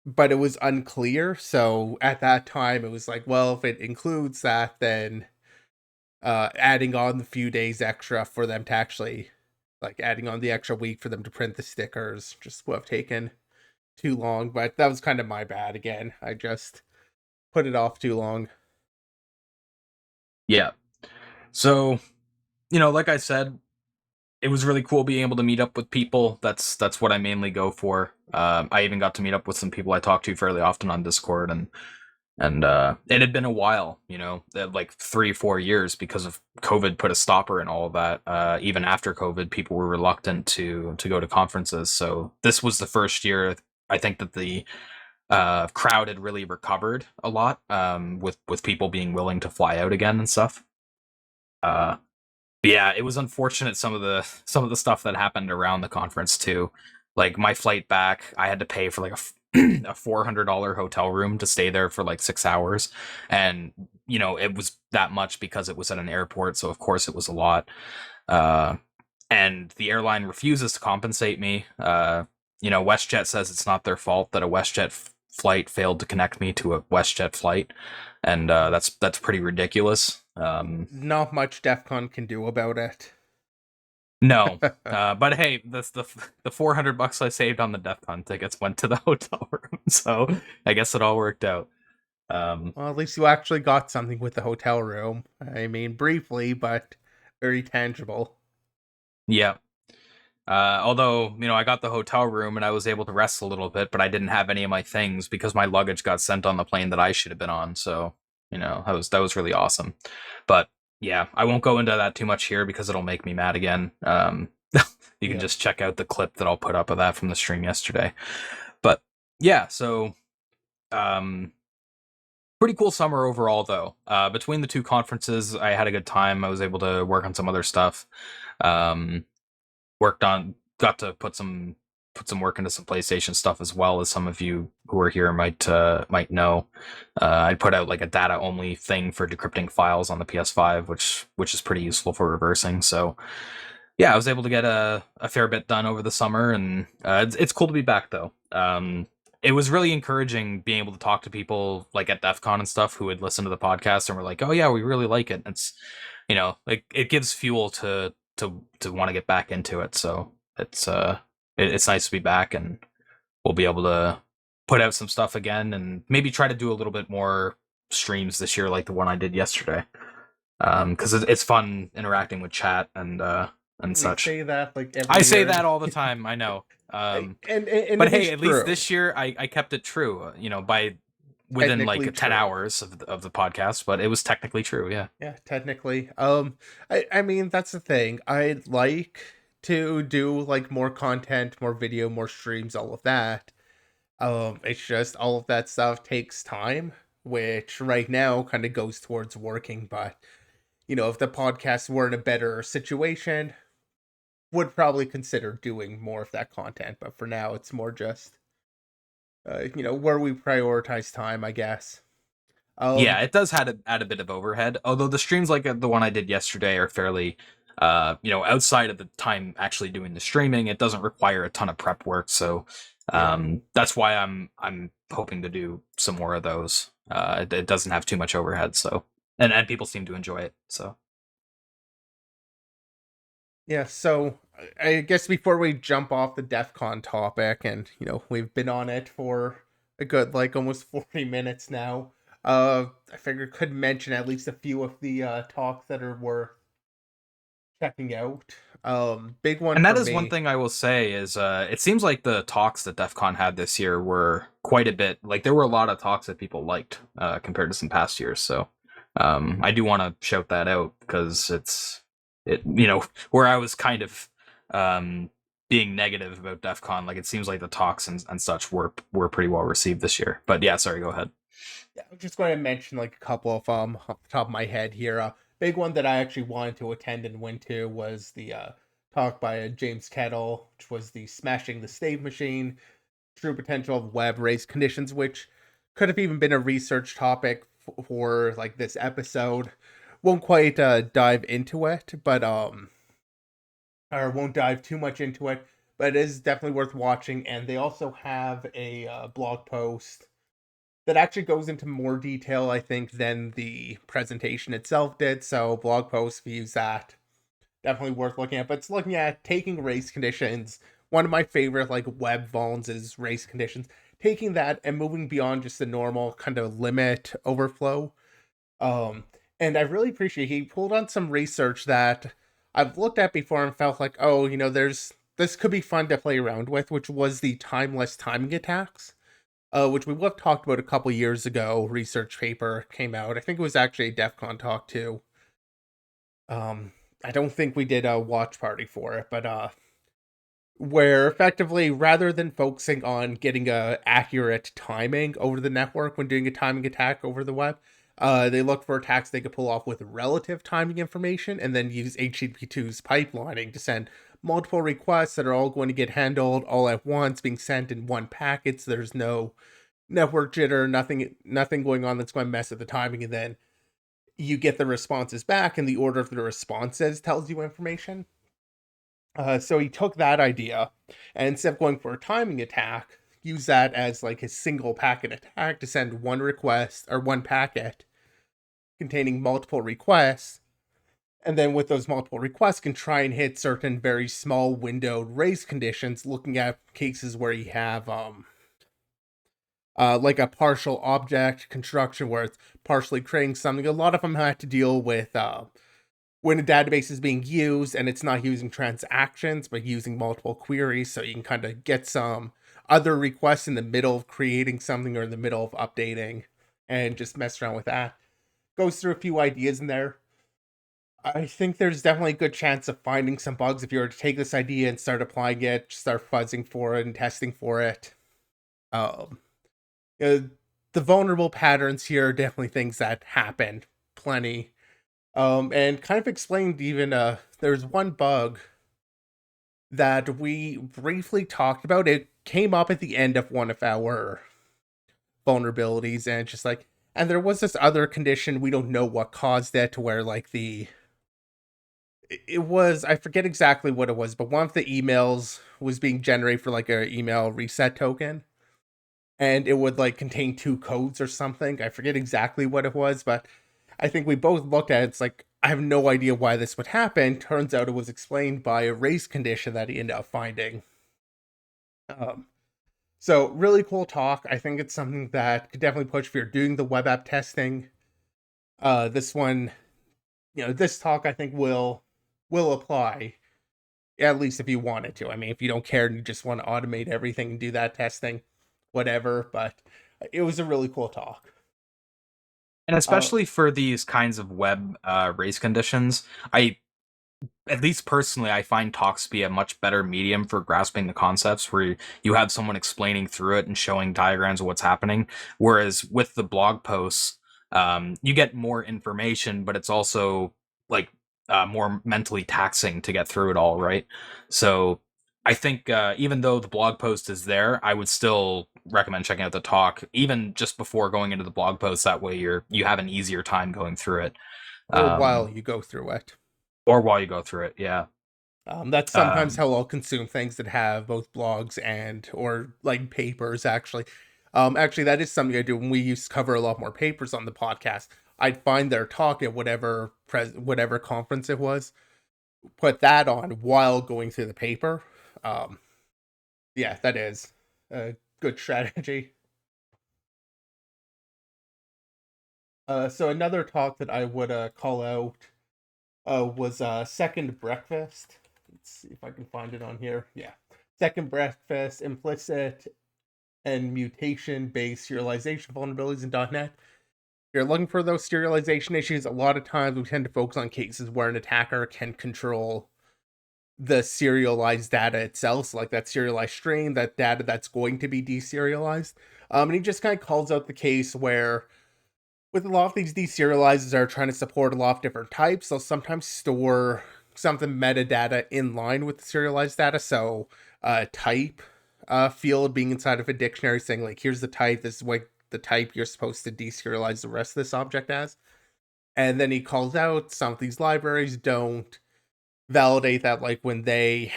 But it was unclear. So at that time, it was like, well, if it includes that, then adding on the few days extra for them to actually, like, adding on the extra week for them to print the stickers just would have taken too long. But that was kind of my bad again. I just put it off too long. Yeah. So, like I said, it was really cool being able to meet up with people. That's what I mainly go for. I even got to meet up with some people I talk to fairly often on Discord, and it had been a while, like 3-4 years because of COVID put a stopper in all of that. Even after COVID, people were reluctant to go to conferences. So this was the first year I think that the crowd had really recovered a lot, with people being willing to fly out again and stuff. Uh, but yeah, it was unfortunate some of the stuff that happened around the conference too. Like my flight back, I had to pay for like a $400 hotel room to stay there for like 6 hours, and it was that much because it was at an airport, so of course it was a lot. Uh, and the airline refuses to compensate me. WestJet says it's not their fault that a WestJet flight failed to connect me to a WestJet flight, and that's pretty ridiculous. Not much DEF CON can do about it. No, but hey, the $400 I saved on the DEF CON tickets went to the hotel room, so I guess it all worked out. Um, Well, at least you actually got something with the hotel room. I mean, briefly, but very tangible. yeah. Although, I got the hotel room and I was able to rest a little bit, but I didn't have any of my things because my luggage got sent on the plane that I should have been on. So, that was really awesome. But yeah, I won't go into that too much here because it'll make me mad again. You can Yep. just check out the clip that I'll put up of that from the stream yesterday. But yeah, so um, pretty cool summer overall though. Between the two conferences, I had a good time. I was able to work on some other stuff. Um, got to put some work into some PlayStation stuff as well, as some of you who are here might know. I put out like a data only thing for decrypting files on the PS5, which is pretty useful for reversing. So yeah, I was able to get a fair bit done over the summer, and it's cool to be back though. It was really encouraging being able to talk to people like at DEF CON and stuff who had listened to the podcast and were like, "Oh yeah, we really like it." It's like it gives fuel to to want to get back into it. So it's nice to be back, and we'll be able to put out some stuff again, and maybe try to do a little bit more streams this year, like the one I did yesterday. Because it's fun interacting with chat and We such. say that like every I say year, that all the time. I know. and But it hey, is at least true. this year I kept it true. By within Technically like 10 true. hours of the podcast, but it was technically true. Yeah. Yeah, technically. I mean that's the thing. I'd like to do like more content, more video, more streams, all of that. It's just all of that stuff takes time, which right now kind of goes towards working. But if the podcast were in a better situation, would probably consider doing more of that content. But for now, it's more just where we prioritize time, I guess. Yeah, Um, it does add a bit of overhead. Although the streams like the one I did yesterday are fairly, outside of the time actually doing the streaming, it doesn't require a ton of prep work. So, yeah, that's why I'm hoping to do some more of those. It doesn't have too much overhead, so and people seem to enjoy it. So yeah. So I guess before we jump off the DEF CON topic, and we've been on it for a good like almost 40 minutes now. I figured could mention at least a few of the talks that are worth checking out. Big one and that for is one me. thing I will say is it seems like the talks that DEF CON had this year were quite a bit like there were a lot of talks that people liked compared to some past years. So I do want to shout that out because where I was kind of being negative about DEF CON, like it seems like the talks and such were pretty well received this year. But yeah, sorry, go ahead. Yeah, I'm just going to mention like a couple of off the top of my head here. Big one that I actually wanted to attend and went to was the talk by James Kettle, which was the Smashing the State Machine, True Potential of Web Race Conditions, which could have even been a research topic for like this episode. Won't quite dive into it, but or won't dive too much into it, but it is definitely worth watching. And they also have a blog post that actually goes into more detail, I think, than the presentation itself did. So blog post views that definitely worth looking at. But it's looking at taking race conditions. One of my favorite like web vulns is race conditions. Taking that and moving beyond just the normal kind of limit overflow. Um, and I really appreciate he pulled on some research that I've looked at before and felt like, oh, there's this could be fun to play around with, which was the timeless timing attacks, which we would have talked about a couple years ago. Research paper came out. I think it was actually a DEF CON talk too. I don't think we did a watch party for it, but where effectively rather than focusing on getting a accurate timing over the network when doing a timing attack over the web, they look for attacks they could pull off with relative timing information and then use HTTP2's pipelining to send multiple requests that are all going to get handled all at once, being sent in one packet. So there's no network jitter, nothing going on that's going to mess with the timing, and then you get the responses back, and the order of the responses tells you information. So he took that idea, and instead of going for a timing attack, use that as like his single packet attack to send one request or one packet containing multiple requests, and then with those multiple requests can try and hit certain very small windowed race conditions, looking at cases where you have like a partial object construction where it's partially creating something. A lot of them had to deal with when a database is being used and it's not using transactions but using multiple queries, so you can kind of get some other requests in the middle of creating something or in the middle of updating and just mess around with that. Goes through a few ideas in there. I think there's definitely a good chance of finding some bugs if you were to take this idea and start applying it, start fuzzing for it and testing for it. Um, uh, the vulnerable patterns here are definitely things that happen plenty. And kind of explained even there's one bug that we briefly talked about. It came up at the end of one of our vulnerabilities, and it's just like, and there was this other condition, we don't know what caused it, where like it was, I forget exactly what it was, but one of the emails was being generated for like a email reset token, and it would like contain two codes or something. I forget exactly what it was, but I think we both looked at it. It's like, I have no idea why this would happen. Turns out it was explained by a race condition that he ended up finding. Um, so really cool talk. I think it's something that could definitely push if you're doing the web app testing. This one, this talk I think will apply, at least if you wanted to. I mean, if you don't care and you just want to automate everything and do that testing, whatever. But it was a really cool talk. And Uh, especially for these kinds of web race conditions, I at least personally, I find talks to be a much better medium for grasping the concepts where you have someone explaining through it and showing diagrams of what's happening. Whereas with the blog posts, you get more information, but it's also like more mentally taxing to get through it all, right? So I think even though the blog post is there, I would still recommend checking out the talk, even just before going into the blog post. That way, you have an easier time going through it. or while Um, you go through it. or while you go through it, yeah. That's sometimes Um, how I'll consume things that have both blogs and or like papers. Actually, that is something I do when we used to cover a lot more papers on the podcast. I'd find their talk at whatever conference it was, put that on while going through the paper. Um, yeah, that is a good strategy. So another talk that I would call out was Second Breakfast. Let's see if I can find it on here. Yeah. Second Breakfast, implicit and mutation based serialization vulnerabilities in .NET. If you're looking for those serialization issues, a lot of times we tend to focus on cases where an attacker can control the serialized data itself, so like that serialized string, that data that's going to be deserialized. And he just kind of calls out the case where with a lot of these deserializers are trying to support a lot of different types, they'll sometimes store something metadata in line with the serialized data. So type field being inside of a dictionary saying like, here's the type, this is what the type you're supposed to deserialize the rest of this object as. And then he calls out some of these libraries don't validate that, like when they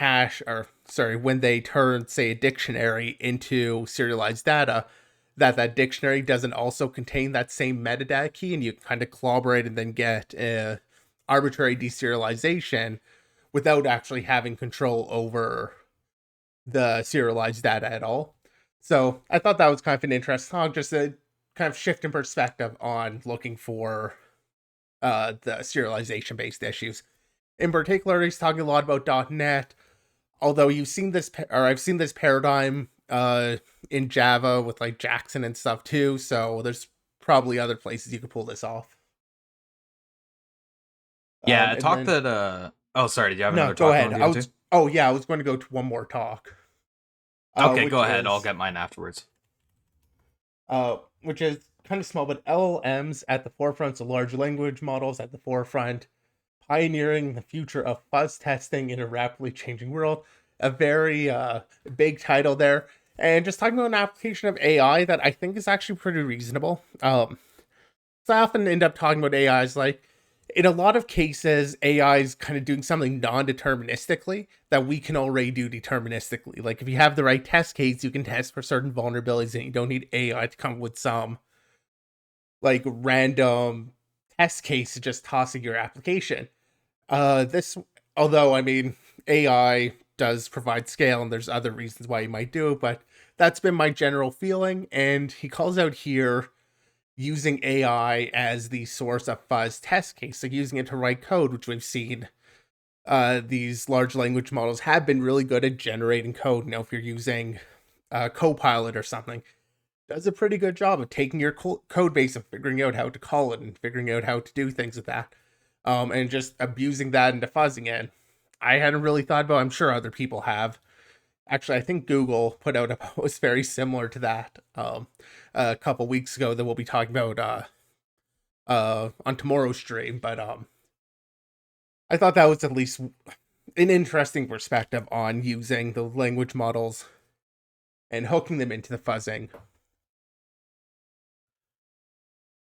when they turn, say, a dictionary into serialized data, that dictionary doesn't also contain that same metadata key, and you kind of collaborate and then get a arbitrary deserialization without actually having control over the serialized data at all. So I thought that was kind of an interesting talk, just a kind of shift in perspective on looking for the serialization based issues. In particular, he's talking a lot about .NET. Although I've seen this paradigm in Java with like Jackson and stuff too. So there's probably other places you could pull this off. yeah, a And talk then that oh, sorry, did you have no, another go talk you ahead. want to get into? I was going to go to one more talk, Okay, go which ahead. I'll is get mine afterwards. kind of small, but LLMs at the forefront, of large language models at the forefront, pioneering the future of fuzz testing in a rapidly changing world. A very big title there. And just talking about an application of AI that I think is actually pretty reasonable. So I often end up talking about AIs like, in a lot of cases, AI is kind of doing something non-deterministically that we can already do deterministically. Like if you have the right test case, you can test for certain vulnerabilities and you don't need AI to come up with some like random test case to just tossing your application. This, although I mean, AI does provide scale, and there's other reasons why you might do it, but that's been my general feeling. And he calls out here using AI as the source of fuzz test case, like using it to write code, which we've seen. These large language models have been really good at generating code. Now, if you're using Copilot or something, does a pretty good job of taking your code base and figuring out how to call it and figuring out how to do things with that, and just abusing that into fuzzing it. I hadn't really thought about. I'm sure other people have. Actually, I think Google put out a post very similar to that a couple weeks ago that we'll be talking about on tomorrow's stream. But I thought that was at least an interesting perspective on using the language models and hooking them into the fuzzing.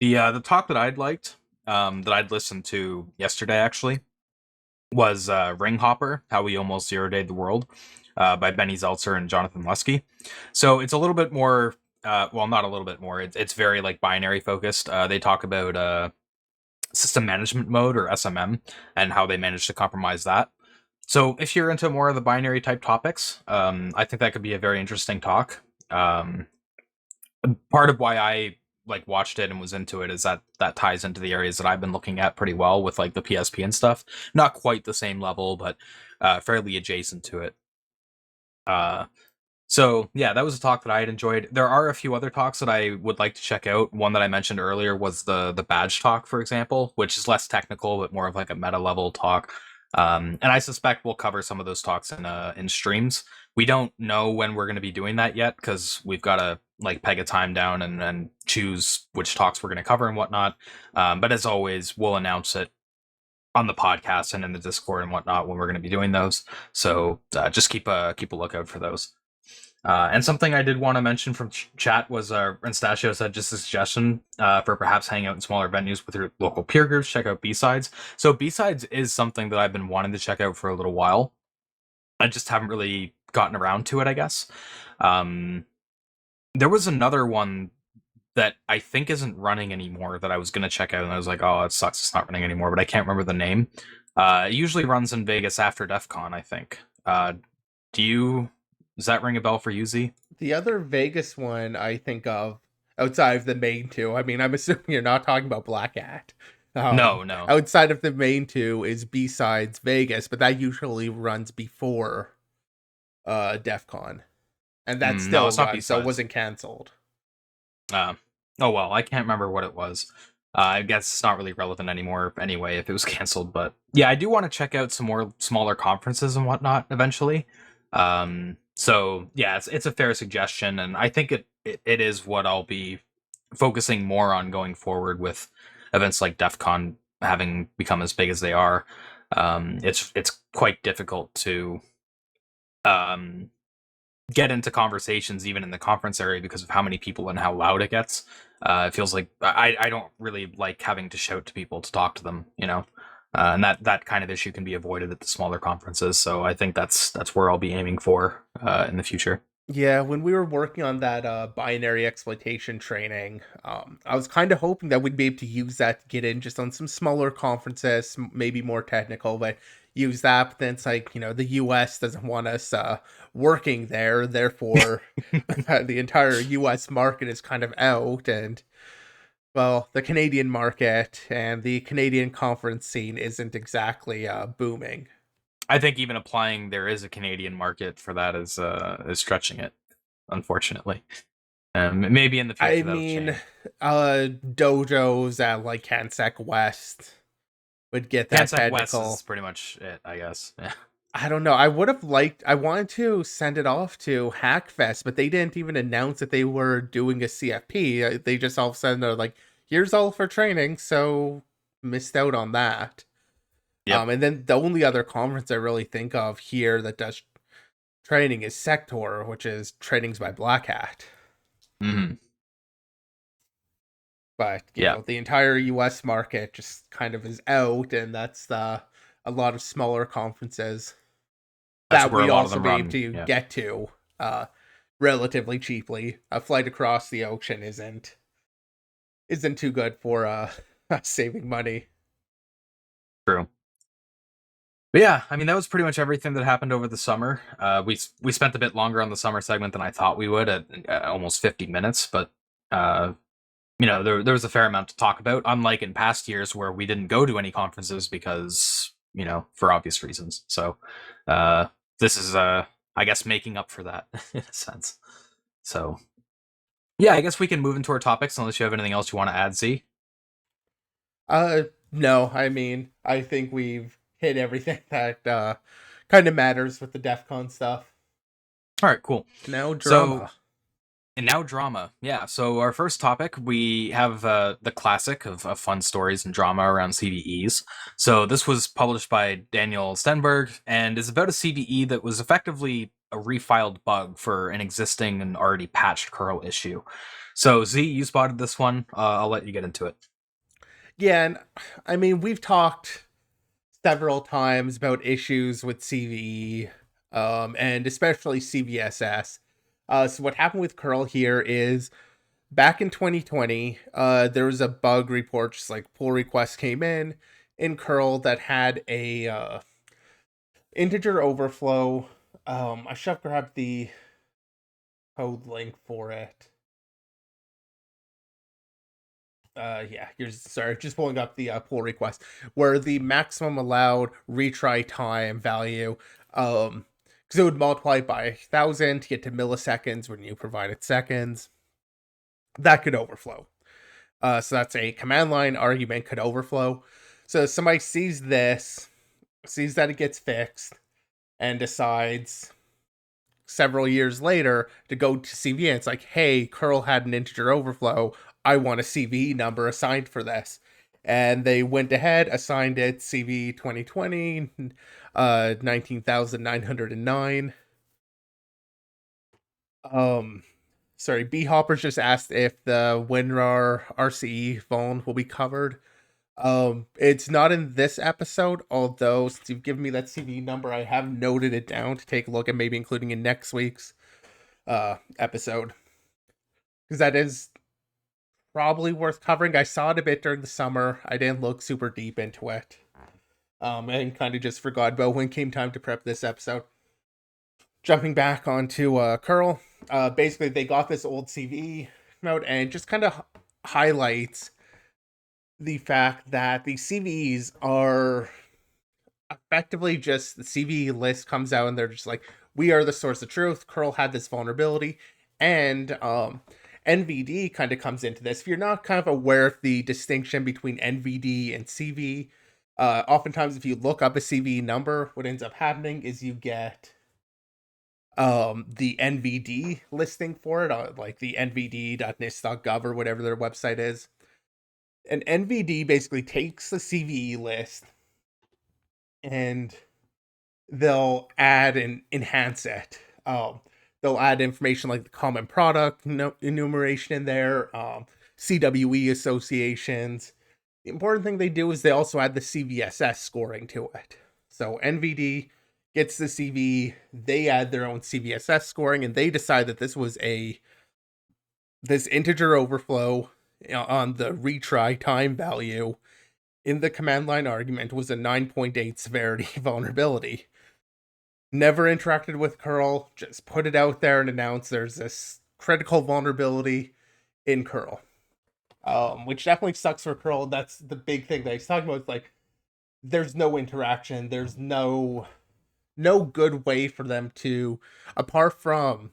The talk that I'd liked, that I'd listened to yesterday actually, was Ring Hopper: How We Almost Zero Dayed the World, by Benny Zeltzer and Jonathan Lusky. So it's a little bit more, well, not a little bit more. It's very like binary focused. They talk about system management mode, or SMM, and how they managed to compromise that. So if you're into more of the binary type topics, I think that could be a very interesting talk. Um, Part of why I like watched it and was into it is that that ties into the areas that I've been looking at pretty well with like the PSP and stuff. Not quite the same level, but fairly adjacent to it. Uh, so yeah, that was a talk that I had enjoyed. There are a few other talks that I would like to check out. One that I mentioned earlier was the badge talk, for example, which is less technical but more of like a meta level talk. And I suspect we'll cover some of those talks in streams. We don't know when we're going to be doing that yet because we've got to like peg a time down and choose which talks we're going to cover and whatnot. But as always, we'll announce it on the podcast and in the Discord and whatnot when we're going to be doing those. So just keep a lookout for those. And something I did want to mention from chat was Anastasios said just a suggestion for perhaps hanging out in smaller venues with your local peer groups. Check out B-Sides. So B-Sides is something that I've been wanting to check out for a little while. I just haven't really gotten around to it, I guess. There was another one that I think isn't running anymore that I was going to check out, and I was like, oh, it sucks it's not running anymore, but I can't remember the name. It usually runs in Vegas after DEF CON, I think. Does that ring a bell for you, Z? The other Vegas one I think of outside of the main two, I mean, I'm assuming you're not talking about Black Hat. No. Outside of the main two is B-Sides Vegas, but that usually runs before DEF CON. And that still it's not runs, so it B-Sides. wasn't canceled. Oh well, I can't remember what it was. I guess it's not really relevant anymore anyway if it was canceled. But yeah, I do want to check out some more smaller conferences and whatnot eventually. So yeah, it's a fair suggestion, and I think it is what I'll be focusing more on going forward with events like DEF CON having become as big as they are. It's quite difficult to get into conversations even in the conference area because of how many people and how loud it gets. It feels like I don't really like having to shout to people to talk to them, and that kind of issue can be avoided at the smaller conferences. So I think that's where I'll be aiming for in the future. Yeah, when we were working on that binary exploitation training, I was kind of hoping that we'd be able to use that to get in just on some smaller conferences, maybe more technical, but use that. But then it's like, the US doesn't want us working there. Therefore, the entire US market is kind of out. And, well, the Canadian market and the Canadian conference scene isn't exactly booming. I think even applying there is a Canadian market for that is stretching it, unfortunately. Maybe in the I future that'll mean, change. dojos at like CanSec West would get that CanSec West technical. is pretty much it, I guess. Yeah. I don't know. I wanted to send it off to Hackfest, but they didn't even announce that they were doing a CFP. They just all of a sudden are like, here's all for training. So missed out on that. Yep. And then the only other conference I really think of here that does training is Sector, which is trainings by Black Hat. Mm-hmm. But the entire US market just kind of is out, and that's a lot of smaller conferences That's that where a we'd lot of also them be able run. to Yeah. get to relatively cheaply. A flight across the ocean isn't too good for saving money. True. But yeah, I mean that was pretty much everything that happened over the summer. We spent a bit longer on the summer segment than I thought we would at almost 50 minutes, but there was a fair amount to talk about. Unlike in past years where we didn't go to any conferences because for obvious reasons. So this is I guess making up for that in a sense. So yeah, I guess we can move into our topics unless you have anything else you want to add, Z. No, I mean, I think we've hit everything that kind of matters with the DEF CON stuff. All right, cool. Now So drama. And now drama. Yeah. So our first topic, we have the classic of fun stories and drama around CVEs. So this was published by Daniel Stenberg and is about a CVE that was effectively a refiled bug for an existing and already patched curl issue. So Z, you spotted this one. I'll let you get into it. Yeah, and I mean, we've talked several times about issues with CVE, and especially CVSS. So what happened with curl here is back in 2020, there was a bug report, just like pull request came in curl that had a integer overflow. I should have grabbed the code link for it. Yeah, here's, sorry, just pulling up the pull request, where the maximum allowed retry time value, because it would multiply by 1,000 to get to milliseconds when you provided seconds. That could overflow. So that's a command line argument could overflow. So somebody sees this, sees that it gets fixed, and decides several years later to go to CVE. And it's like, hey, curl had an integer overflow. I want a CVE number assigned for this. And they went ahead, assigned it CVE 2020, 19,909. Sorry, B Hoppers just asked if the WinRAR RCE phone will be covered. It's not in this episode, although since you've given me that CVE number, I have noted it down to take a look at, maybe including in next week's episode, because that is probably worth covering. I saw it a bit during the summer. I didn't look super deep into it, and kind of just forgot about when came time to prep this episode. Jumping back onto curl, basically they got this old CVE note and just kind of highlights the fact that the CVEs are effectively just, the CVE list comes out and they're just like, we are the source of truth. Curl had this vulnerability, and NVD kind of comes into this. If you're not kind of aware of the distinction between NVD and CVE, oftentimes if you look up a CVE number, what ends up happening is you get the NVD listing for it, like the nvd.nist.gov or whatever their website is. And NVD basically takes the CVE list and they'll add and enhance it. They'll add information like the common product enumeration in there, CWE associations. The important thing they do is they also add the CVSS scoring to it. So NVD gets the CVE, they add their own CVSS scoring, and they decide that this was this integer overflow on the retry time value in the command line argument was a 9.8 severity vulnerability. Never interacted with curl, just put it out there and announced there's this critical vulnerability in curl. Which definitely sucks for curl. That's the big thing that he's talking about. It's like, there's no interaction, there's no good way for them to, apart from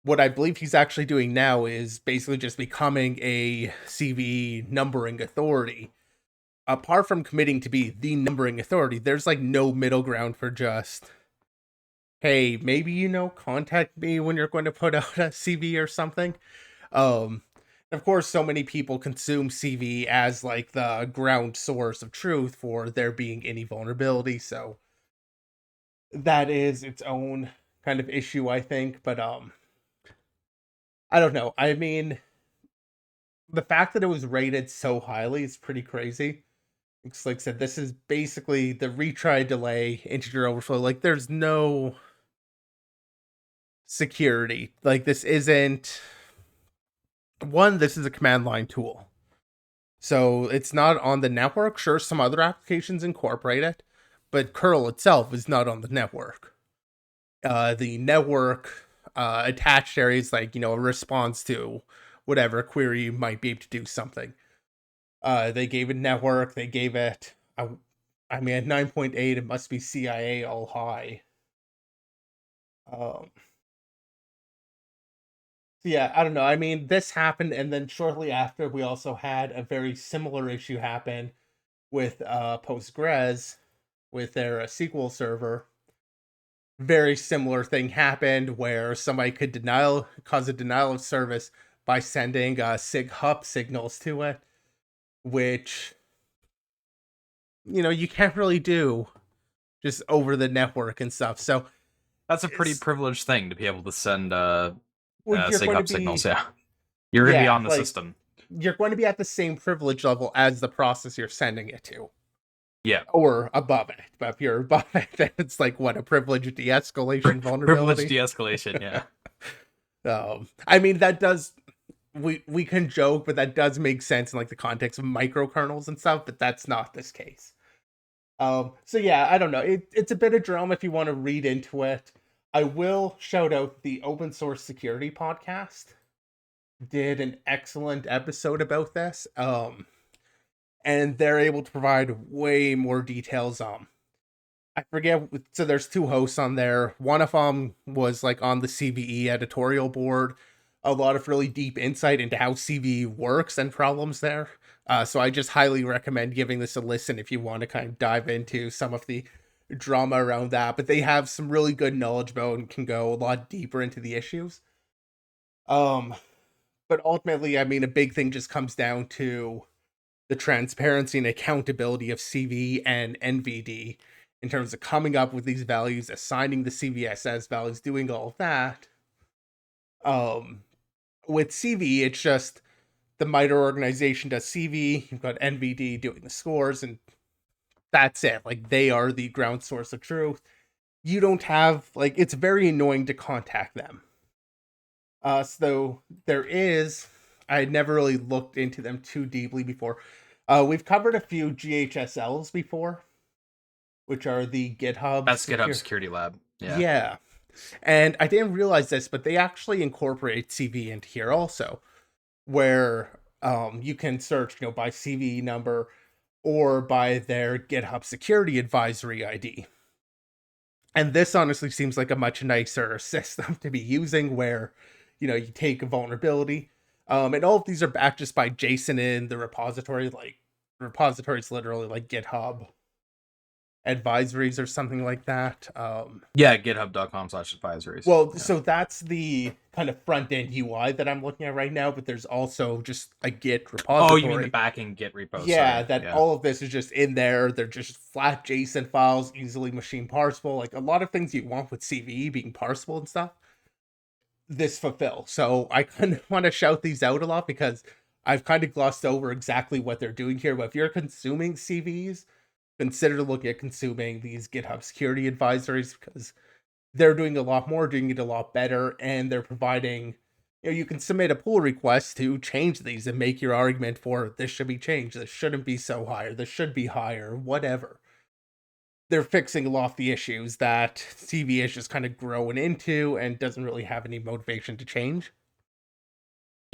what I believe he's actually doing now is basically just becoming a CVE numbering authority. Apart from committing to be the numbering authority, there's like no middle ground for just, hey, maybe, contact me when you're going to put out a CVE or something. Of course, so many people consume CVE as like the ground source of truth for there being any vulnerability, so that is its own kind of issue, I think. But I don't know. I mean, the fact that it was rated so highly is pretty crazy. It's like I said, this is basically the retry delay integer overflow. Like, there's no security. Like, this isn't this is a command line tool. So it's not on the network. Sure, some other applications incorporate it, but curl itself is not on the network. The network attached areas, like, a response to whatever query you might be able to do something. They gave it network, they gave it, at 9.8, it must be CIA all high. Yeah, I don't know. I mean, this happened, and then shortly after, we also had a very similar issue happen with Postgres, with their SQL server. Very similar thing happened where somebody could cause a denial of service by sending SIG-HUP signals to it, which, you can't really do just over the network and stuff. So that's a pretty privileged thing to be able to send you're SIG-HUP signals. Yeah, you're going to be on the system. You're going to be at the same privilege level as the process you're sending it to. Yeah. Or above it. But if you're above it, then it's like, what, a privilege de-escalation vulnerability? Privilege de-escalation, yeah. I mean, that does we can joke, but that does make sense in like the context of microkernels and stuff, but that's not this case. So yeah, I don't know. It's a bit of drama if you want to read into it. I will shout out the Open Source Security podcast. Did an excellent episode about this. And they're able to provide way more details. I forget. So there's two hosts on there. One of them was like on the CVE editorial board. A lot of really deep insight into how CVE works and problems there. So I just highly recommend giving this a listen if you want to kind of dive into some of the drama around that. But they have some really good knowledge about and can go a lot deeper into the issues. Um, but ultimately, I mean, a big thing just comes down to the transparency and accountability of CV and NVD in terms of coming up with these values, assigning the CVEs as values, doing all of that. With CV, it's just the MITRE organization does CV, you've got NVD doing the scores, and that's it. Like, they are the ground source of truth. You don't have, like, it's very annoying to contact them. So there is, I had never really looked into them too deeply before. We've covered a few GHSLs before, which are the GitHub That's GitHub Security Lab. Yeah. Yeah. And I didn't realize this, but they actually incorporate CV into here also, where you can search, by CV number or by their GitHub Security Advisory ID. And this honestly seems like a much nicer system to be using, where you take a vulnerability, and all of these are backed just by JSON in the repository. Like, the repository is literally like GitHub advisories or something like that. Yeah, github.com/advisories. Well, Yeah. so that's the kind of front end UI that I'm looking at right now, but there's also just a Git Oh, you mean the repository. backing Git repo? Yeah, Sorry. that Yeah. all of this is just in there. They're just flat JSON files, easily machine parsable. Like, a lot of things you want with CVE being parsable and stuff, this fulfill. So I kind of want to shout these out a lot because I've kind of glossed over exactly what they're doing here. But if you're consuming CVEs, consider looking at consuming these GitHub security advisories, because they're doing a lot more, doing it a lot better, and they're providing, you can submit a pull request to change these and make your argument for this should be changed, this shouldn't be so high, or this should be higher, whatever. They're fixing a lot of the issues that CV is just kind of growing into and doesn't really have any motivation to change.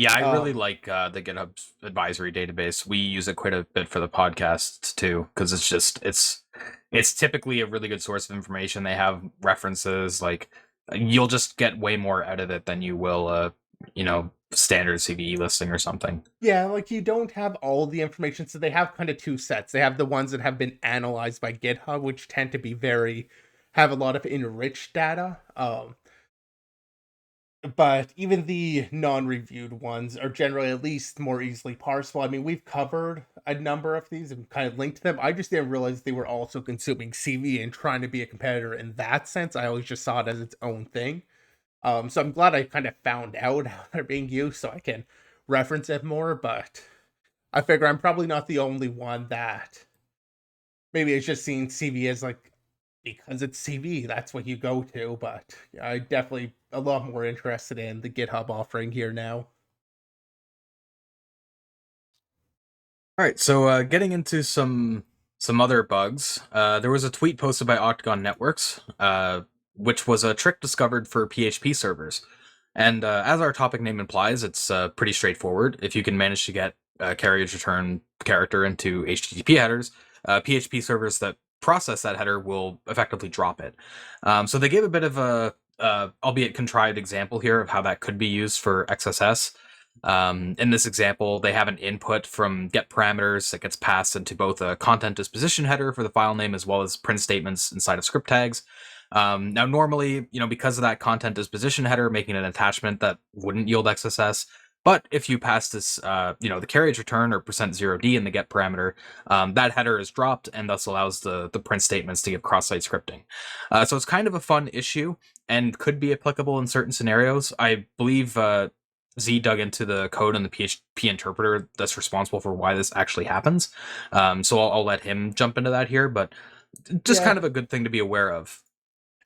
Yeah, I really Um, like the GitHub advisory database. We use it quite a bit for the podcasts too, because it's typically a really good source of information. They have references, like you'll just get way more out of it than you will standard CVE listing or something. yeah, like, you don't have all the information, so they have kind of two sets. They have the ones that have been analyzed by GitHub, which tend to be have a lot of enriched data. But even the non-reviewed ones are generally at least more easily parsable. I mean, we've covered a number of these and kind of linked to them. I just didn't realize they were also consuming CV and trying to be a competitor in that sense. I always just saw it as its own thing. So I'm glad I kind of found out how they're being used so I can reference it more. But I figure I'm probably not the only one that maybe it's just seeing CV as like, because it's CV, that's what you go to. But I definitely a lot more interested in the GitHub offering here now. All right, so getting into some other bugs, there was a tweet posted by Octagon Networks, which was a trick discovered for PHP servers. And as our topic name implies, it's pretty straightforward. If you can manage to get a carriage return character into HTTP headers, PHP servers that process that header will effectively drop it. So they gave a bit of a, albeit contrived example here of how that could be used for XSS. In this example, they have an input from get parameters that gets passed into both a content disposition header for the file name as well as print statements inside of script tags. Now, normally, because of that content disposition header making an attachment, that wouldn't yield XSS. But if you pass this, the carriage return or %0d in the get parameter, that header is dropped and thus allows the print statements to give cross-site scripting. So it's kind of a fun issue and could be applicable in certain scenarios. I believe Z dug into the code and the PHP interpreter that's responsible for why this actually happens. So I'll let him jump into that here, but just Yeah, kind of a good thing to be aware of.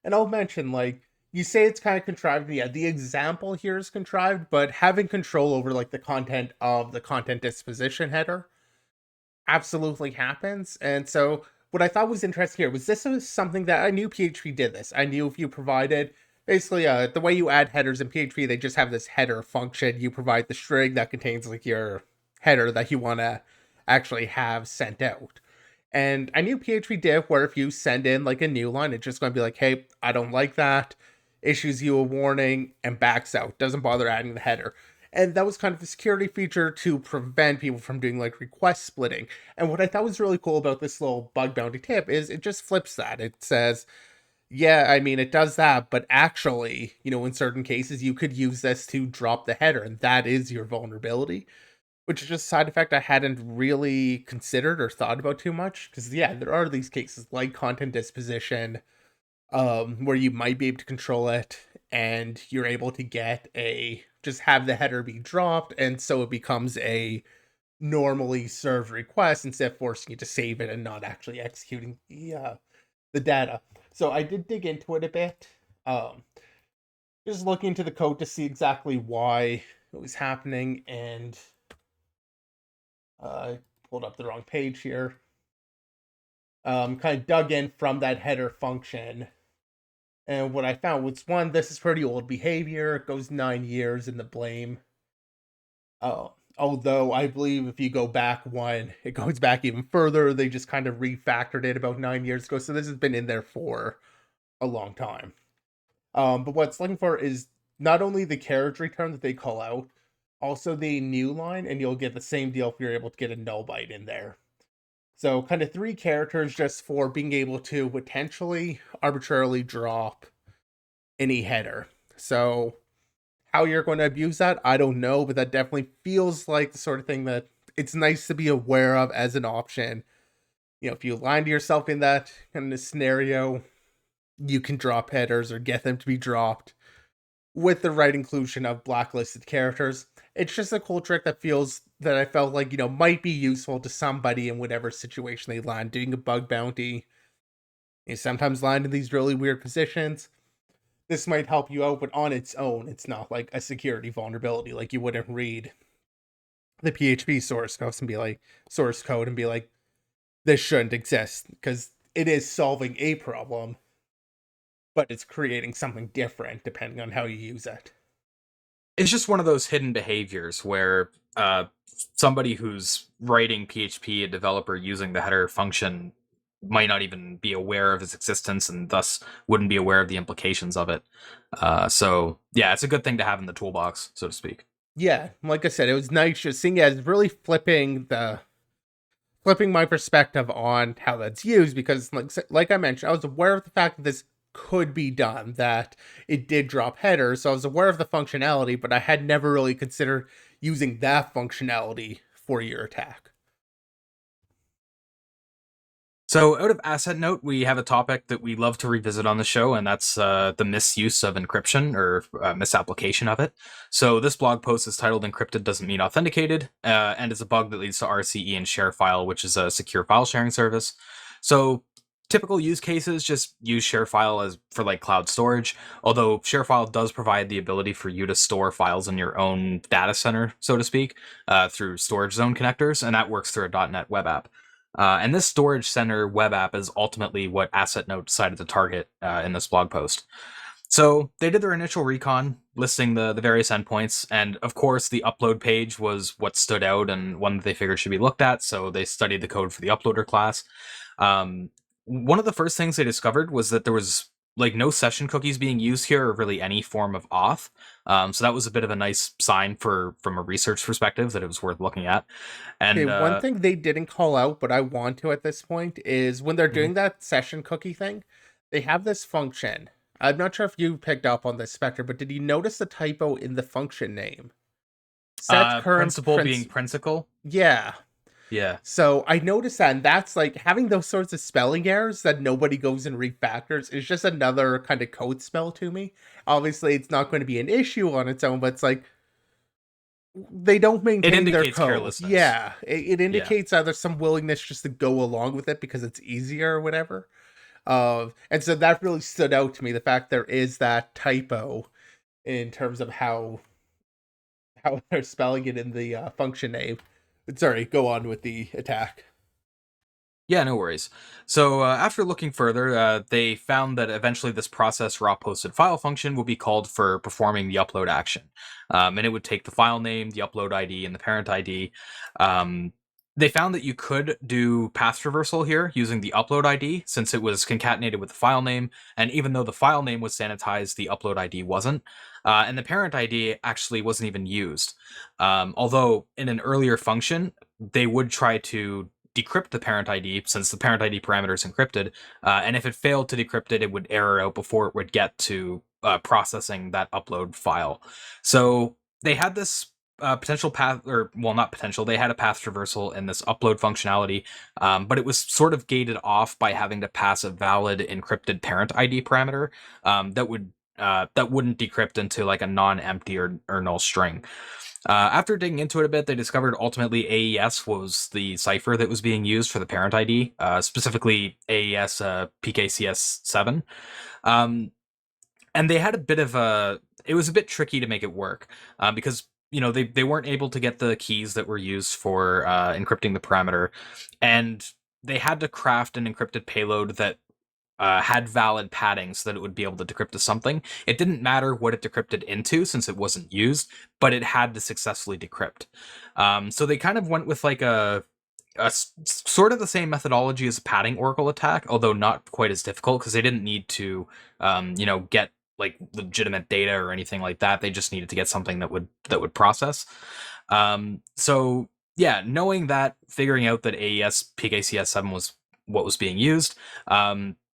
and I'll mention, like, You say it's kind of contrived. Yeah, the example here is contrived, but having control over like the content of the content disposition header absolutely happens. And so what I thought was interesting here was this was something that I knew PHP did this. I knew if you provided basically the way you add headers in PHP, they just have this header function. You provide the string that contains like your header that you want to actually have sent out. And I knew PHP div where if you send in like a new line, it's just going to be like, hey, I don't like that, issues you a warning, and backs out. Doesn't bother adding the header. And that was kind of a security feature to prevent people from doing like request splitting. And what I thought was really cool about this little bug bounty tip is it just flips that. It says, yeah, I mean, it does that, but actually, in certain cases, you could use this to drop the header, and that is your vulnerability, which is just a side effect I hadn't really considered or thought about too much. Because, yeah, there are these cases like content disposition, where you might be able to control it and you're able to just have the header be dropped, and so it becomes a normally served request instead of forcing you to save it and not actually executing the data. So I did dig into it a bit, um, just looking into the code to see exactly why it was happening, and I pulled up the wrong page here. Kind of dug in from that header function. And what I found was, one, this is pretty old behavior. It goes 9 years in the blame. Although I believe if you go back one, it goes back even further. They just kind of refactored it about 9 years ago. So this has been in there for a long time. But what's looking for is not only the carriage return that they call out, also the new line, and you'll get the same deal if you're able to get a null byte in there. So kind of 3 characters just for being able to potentially arbitrarily drop any header. So how you're going to abuse that, I don't know, but that definitely feels like the sort of thing that it's nice to be aware of as an option. If you land yourself in that kind of scenario, you can drop headers or get them to be dropped with the right inclusion of blacklisted characters. It's just a cool trick that I felt like, might be useful to somebody in whatever situation they land. Doing a bug bounty, you sometimes land in these really weird positions. This might help you out, but on its own, it's not like a security vulnerability. Like, you wouldn't read the PHP source code and be like, this shouldn't exist, because it is solving a problem, but it's creating something different depending on how you use it. It's just one of those hidden behaviors where somebody who's writing PHP, a developer using the header function, might not even be aware of its existence and thus wouldn't be aware of the implications of it. So yeah, it's a good thing to have in the toolbox, so to speak. Yeah, like I said, it was nice just seeing it as really flipping my perspective on how that's used, because like I mentioned, I was aware of the fact that this could be done, that it did drop headers, so I was aware of the functionality, but I had never really considered using that functionality for your attack. So, out of Asset Note, we have a topic that we love to revisit on the show, and that's the misuse of encryption or misapplication of it. So, this blog post is titled Encrypted Doesn't Mean Authenticated, and is a bug that leads to RCE and ShareFile, which is a secure file sharing service. So, typical use cases just use ShareFile as for like cloud storage, although ShareFile does provide the ability for you to store files in your own data center, so to speak, through storage zone connectors, and that works through a .NET web app. And this storage center web app is ultimately what Asset Note decided to target in this blog post. So they did their initial recon, listing the various endpoints, and of course the upload page was what stood out and one that they figured should be looked at, so they studied the code for the uploader class. One of the first things they discovered was that there was like no session cookies being used here, or really any form of auth. So that was a bit of a nice sign from a research perspective that it was worth looking at. Okay, And one thing they didn't call out, but I want to at this point, is when they're doing that session cookie thing, they have this function. I'm not sure if you picked up on this, Spectre, but did you notice the typo in the function name? Set current principal being principal. Yeah. Yeah. So I noticed that, and that's like having those sorts of spelling errors that nobody goes and refactors is just another kind of code spell to me. Obviously, it's not going to be an issue on its own, but it's like they don't It maintain their indicates code. carelessness. Yeah, it Yeah. indicates either some willingness just to go along with it because it's easier or whatever. And so that really stood out to me, the fact there is that typo in terms of how they're spelling it in the function name. Sorry, go on with the attack. Yeah, no worries. So after looking further, they found that eventually this process raw posted file function would be called for performing the upload action. And it would take the file name, the upload ID, and the parent ID. Um, they found that you could do path traversal here using the upload ID since it was concatenated with the file name. And even though the file name was sanitized, the upload ID wasn't. And the parent ID actually wasn't even used. Although in an earlier function, they would try to decrypt the parent ID since the parent ID parameter is encrypted. And if it failed to decrypt it, it would error out before it would get to processing that upload file. So they had this potential path, or well, not potential, they had a path traversal in this upload functionality, but it was sort of gated off by having to pass a valid encrypted parent ID parameter that wouldn't decrypt into like a non-empty or null string. After digging into it a bit, they discovered ultimately AES was the cipher that was being used for the parent ID, specifically AES PKCS7. Um, and they had a bit of a. It was a bit tricky to make it work because they weren't able to get the keys that were used for encrypting the parameter, and they had to craft an encrypted payload that had valid padding so that it would be able to decrypt to something. It didn't matter what it decrypted into since it wasn't used, but it had to successfully decrypt. So they kind of went with like sort of the same methodology as a padding oracle attack, although not quite as difficult because they didn't need to, get like legitimate data or anything like that. They just needed to get something that would process. So yeah, knowing that, figuring out that AES PKCS7 was what was being used,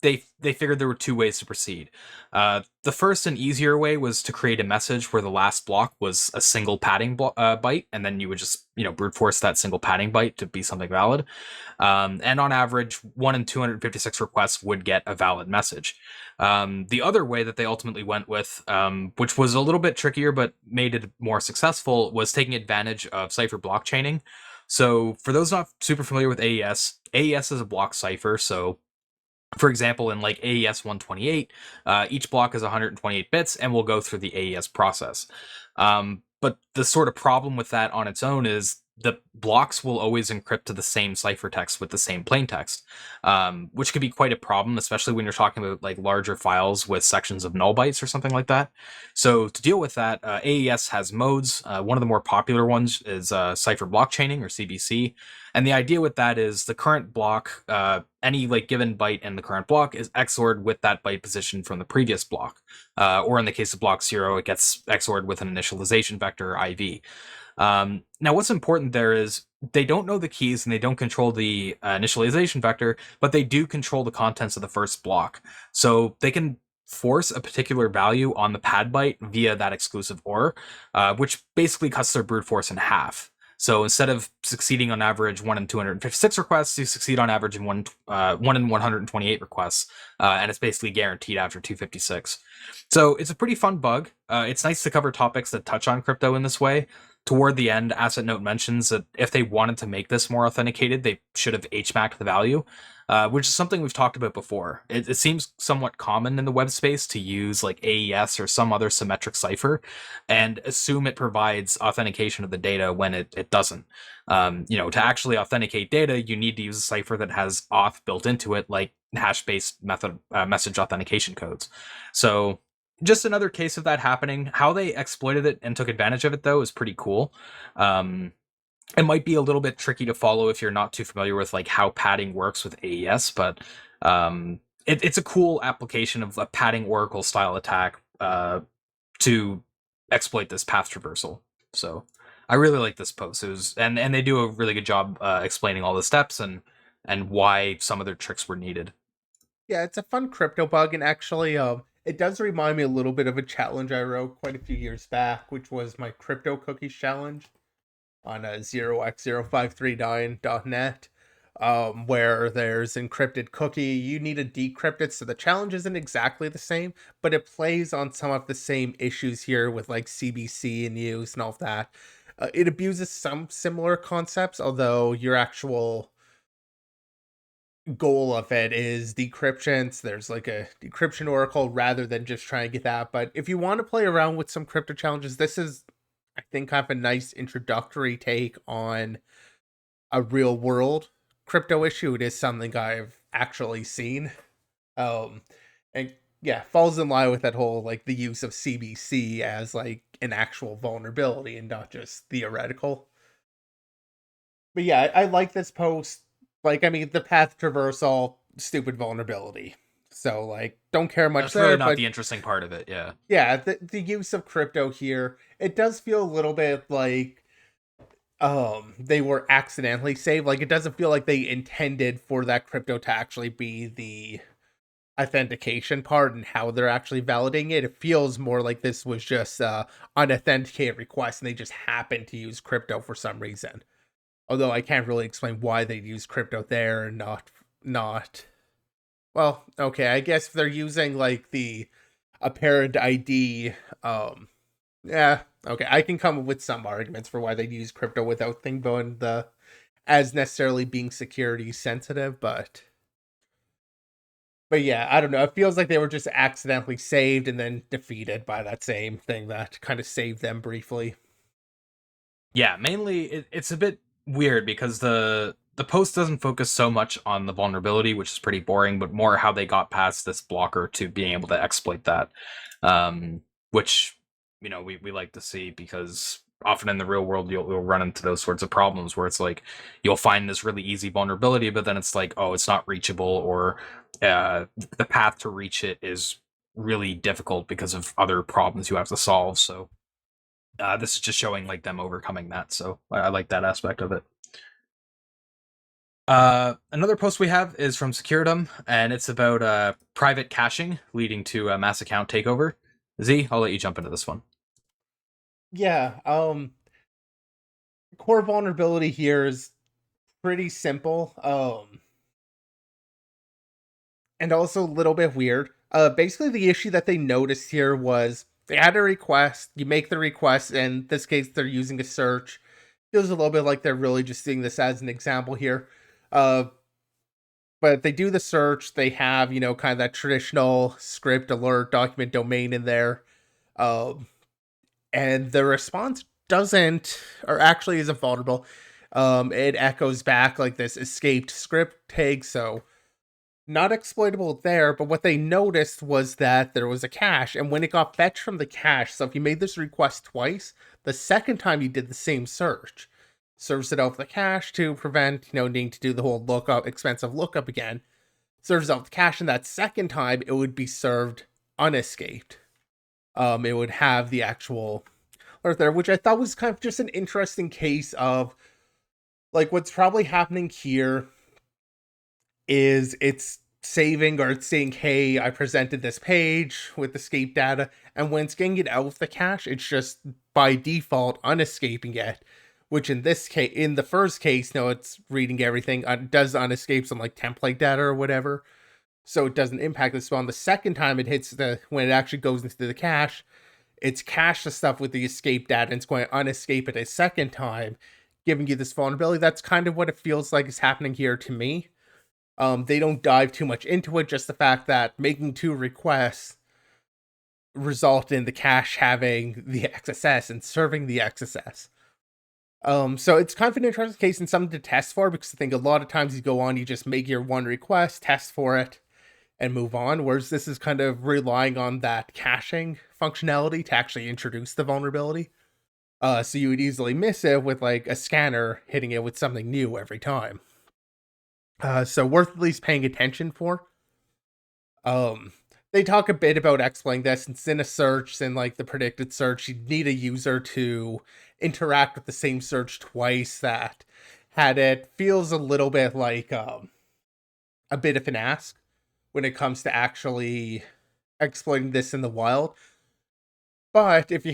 they figured there were two ways to proceed. The first and easier way was to create a message where the last block was a single padding byte, and then you would just brute force that single padding byte to be something valid. And on average, 1 in 256 requests would get a valid message. The other way that they ultimately went with, which was a little bit trickier but made it more successful, was taking advantage of cipher blockchaining. So, for those not super familiar with AES, AES is a block cipher. So, for example, in like AES 128, each block is 128 bits and will go through the AES process. But the sort of problem with that on its own is the blocks will always encrypt to the same ciphertext with the same plaintext, which could be quite a problem, especially when you're talking about like larger files with sections of null bytes or something like that. So to deal with that, AES has modes. One of the more popular ones is cipher blockchaining or CBC. And the idea with that is the current block, any like given byte in the current block is XORed with that byte position from the previous block. Or in the case of block 0, it gets XORed with an initialization vector IV. Now, what's important there is they don't know the keys and they don't control the initialization vector, but they do control the contents of the first block. So they can force a particular value on the pad byte via that exclusive OR, which basically cuts their brute force in half. So instead of succeeding on average 1 in 256 requests, you succeed on average in 1 in 128 requests, and it's basically guaranteed after 256. So it's a pretty fun bug. It's nice to cover topics that touch on crypto in this way. Toward the end, Asset Note mentions that if they wanted to make this more authenticated, they should have HMAC'd the value, which is something we've talked about before. It seems somewhat common in the web space to use like AES or some other symmetric cipher and assume it provides authentication of the data when it doesn't. To actually authenticate data, you need to use a cipher that has auth built into it, like hash-based message authentication codes. So just another case of that happening. How they exploited it and took advantage of it, though, is pretty cool. Um, it might be a little bit tricky to follow if you're not too familiar with like how padding works with AES, but it's a cool application of a padding oracle style attack to exploit this path traversal. So I really like this post. It was, and they do a really good job explaining all the steps and why some of their tricks were needed. Yeah, it's a fun crypto bug, and actually, it does remind me a little bit of a challenge I wrote quite a few years back, which was my crypto cookies challenge on a 0x0539.net, where there's encrypted cookie. You need to decrypt it, so the challenge isn't exactly the same, but it plays on some of the same issues here with like CBC and use and all of that. It abuses some similar concepts, although goal of it is decryption. So there's like a decryption oracle rather than just trying to get that. But if you want to play around with some crypto challenges, this is, I think, kind of a nice introductory take on a real world crypto issue. It is something I've actually seen. Um, and yeah, falls in line with that whole like the use of CBC as like an actual vulnerability and not just theoretical. But yeah, I like this post. Like, I mean, the path traversal, stupid vulnerability. So like, don't care much That's really there. not But the interesting part of it. Yeah. yeah, the use of crypto here, it does feel a little bit like they were accidentally saved. Like, it doesn't feel like they intended for that crypto to actually be the authentication part and how they're actually validating it. It feels more like this was just unauthenticated request and they just happened to use crypto for some reason. Although I can't really explain why they'd use crypto there and not well, okay, I guess if they're using like the apparent ID, yeah, okay, I can come up with some arguments for why they'd use crypto without thinking about the as necessarily being security sensitive, but yeah, I don't know. It feels like they were just accidentally saved and then defeated by that same thing that kind of saved them briefly. Yeah, mainly it's a bit weird because the post doesn't focus so much on the vulnerability, which is pretty boring, but more how they got past this blocker to being able to exploit that, which we like to see because often in the real world you'll run into those sorts of problems where it's like you'll find this really easy vulnerability, but then it's like, oh, it's not reachable, or the path to reach it is really difficult because of other problems you have to solve. So this is just showing like them overcoming that, so I like that aspect of it. Another post we have is from Securitum, and it's about private caching leading to a mass account takeover. Z, I'll let you jump into this one. Yeah, core vulnerability here is pretty simple. And also a little bit weird. Basically, the issue that they noticed here was they had a request. You make the request, and in this case, they're using a search. Feels a little bit like they're really just seeing this as an example here. Uh, but they do the search. They have, kind of that traditional script, alert, document, domain in there. Um, and the response doesn't, or actually isn't vulnerable. It echoes back like this escaped script tag. So not exploitable there, but what they noticed was that there was a cache, and when it got fetched from the cache, so if you made this request twice, the second time you did the same search, serves it out the cache to prevent, needing to do the whole lookup, expensive lookup again, serves out the cache, and that second time it would be served unescaped. It would have the actual alert there, which I thought was kind of just an interesting case of, like, what's probably happening here is it's saving or it's saying, hey, I presented this page with escape data, and when it's getting it out of the cache, it's just by default unescaping it. Which in this case, in the first case, no, it's reading everything, does unescape some like template data or whatever, so it doesn't impact the spawn. The second time it hits when it actually goes into the cache, it's cached the stuff with the escape data and it's going to unescape it a second time, giving you this vulnerability. That's kind of what it feels like is happening here to me. They don't dive too much into it, just the fact that making two requests result in the cache having the XSS and serving the XSS. So it's kind of an interesting case and something to test for, because I think a lot of times you go on, you just make your one request, test for it, and move on. Whereas this is kind of relying on that caching functionality to actually introduce the vulnerability. So you would easily miss it with like a scanner hitting it with something new every time. So worth at least paying attention for. Um, they talk a bit about explaining this. It's in a search, in like the predicted search, you need a user to interact with the same search twice. That had it feels a little bit like a bit of an ask when it comes to actually exploiting this in the wild. But if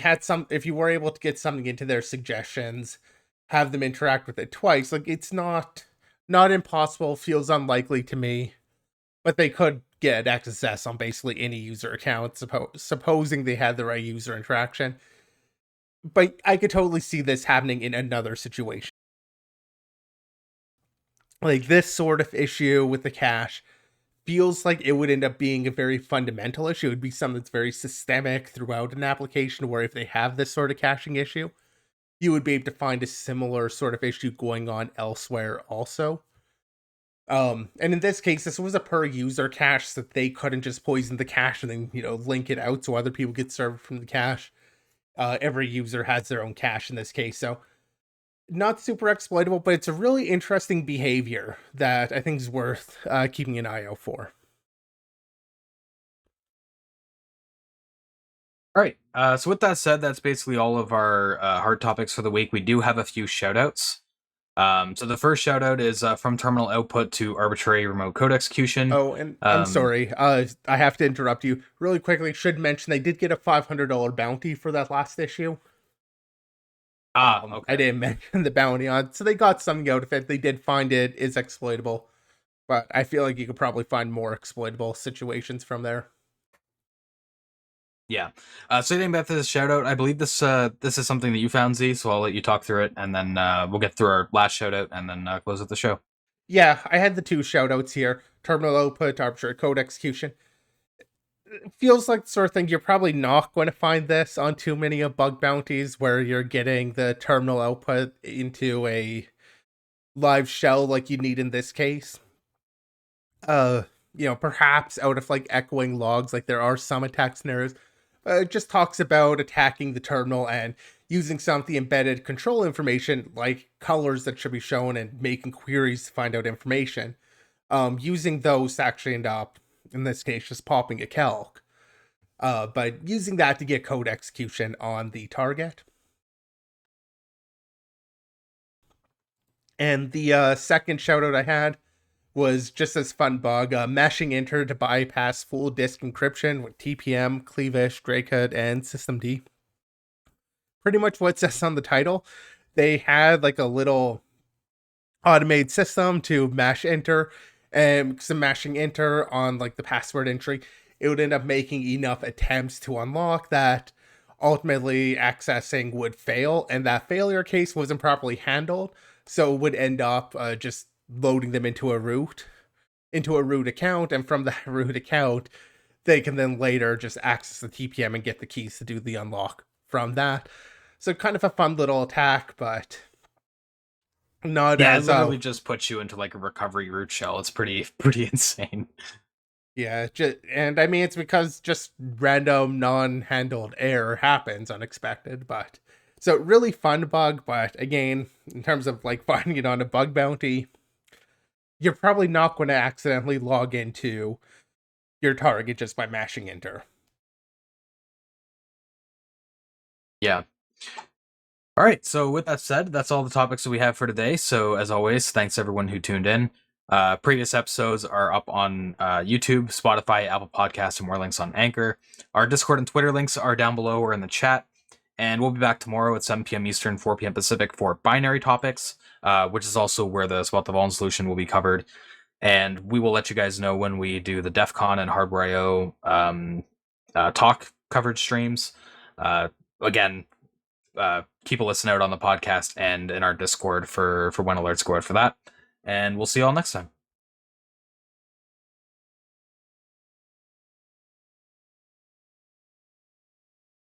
you were able to get something into their suggestions, have them interact with it twice, like it's not impossible, feels unlikely to me, but they could get access on basically any user account, supposing they had the right user interaction. But I could totally see this happening in another situation. like this sort of issue with the cache feels like it would end up being a very fundamental issue. It would be something that's very systemic throughout an application, where if they have this sort of caching issue, you would be able to find a similar sort of issue going on elsewhere also. And in this case, this was a per user cache, so they couldn't just poison the cache and then, link it out so other people get served from the cache. Every user has their own cache in this case, so not super exploitable, but it's a really interesting behavior that I think is worth keeping an eye out for. All right. So with that said, that's basically all of our hard topics for the week. We do have a few shout outs. So the first shout out is from terminal output to arbitrary remote code execution. Oh, and I'm sorry, I have to interrupt you really quickly. Should mention they did get a $500 bounty for that last issue. Okay. I didn't mention the bounty on, so they got something out of it. They did find it is exploitable, but I feel like you could probably find more exploitable situations from there. Yeah. So getting back to this shout out, I believe this is something that you found, Z, so I'll let you talk through it, and then we'll get through our last shout out and then close out the show. Yeah, I had the two shoutouts here: terminal output, arbitrary code execution. It feels like the sort of thing you're probably not going to find this on too many of bug bounties, where you're getting the terminal output into a live shell like you need in this case. Perhaps out of like echoing logs, like there are some attack scenarios. It just talks about attacking the terminal and using some of the embedded control information, like colors that should be shown, and making queries to find out information. Using those to actually end up, in this case, just popping a calc. But using that to get code execution on the target. And the second shoutout I had was just this fun bug, mashing enter to bypass full disk encryption with TPM, Clevis, dracut, and systemd. Pretty much what it says on the title. They had like a little automated system to mash enter, and some mashing enter on like the password entry, it would end up making enough attempts to unlock that ultimately accessing would fail, and that failure case wasn't properly handled, so it would end up just loading them into a root account, and from that root account they can then later just access the TPM and get the keys to do the unlock from that. So kind of a fun little attack, but not Yeah, it as literally just puts you into like a recovery root shell. It's pretty insane. yeah, and I mean it's because just random non-handled error happens unexpected, but so really fun bug, but again, in terms of like finding it on a bug bounty, you're probably not going to accidentally log into your target just by mashing enter. Yeah. All right. So with that said, that's all the topics that we have for today. So as always, thanks everyone who tuned in. Previous episodes are up on YouTube, Spotify, Apple Podcasts, and more links on Anchor. Our Discord and Twitter links are down below or in the chat. And we'll be back tomorrow at 7 p.m. Eastern, 4 p.m. Pacific for binary topics, which is also where the Spot the Vuln solution will be covered. And we will let you guys know when we do the DEF CON and HardwearIO talk coverage streams. Again, keep a listen out on the podcast and in our Discord for when alerts go out for that. And we'll see you all next time.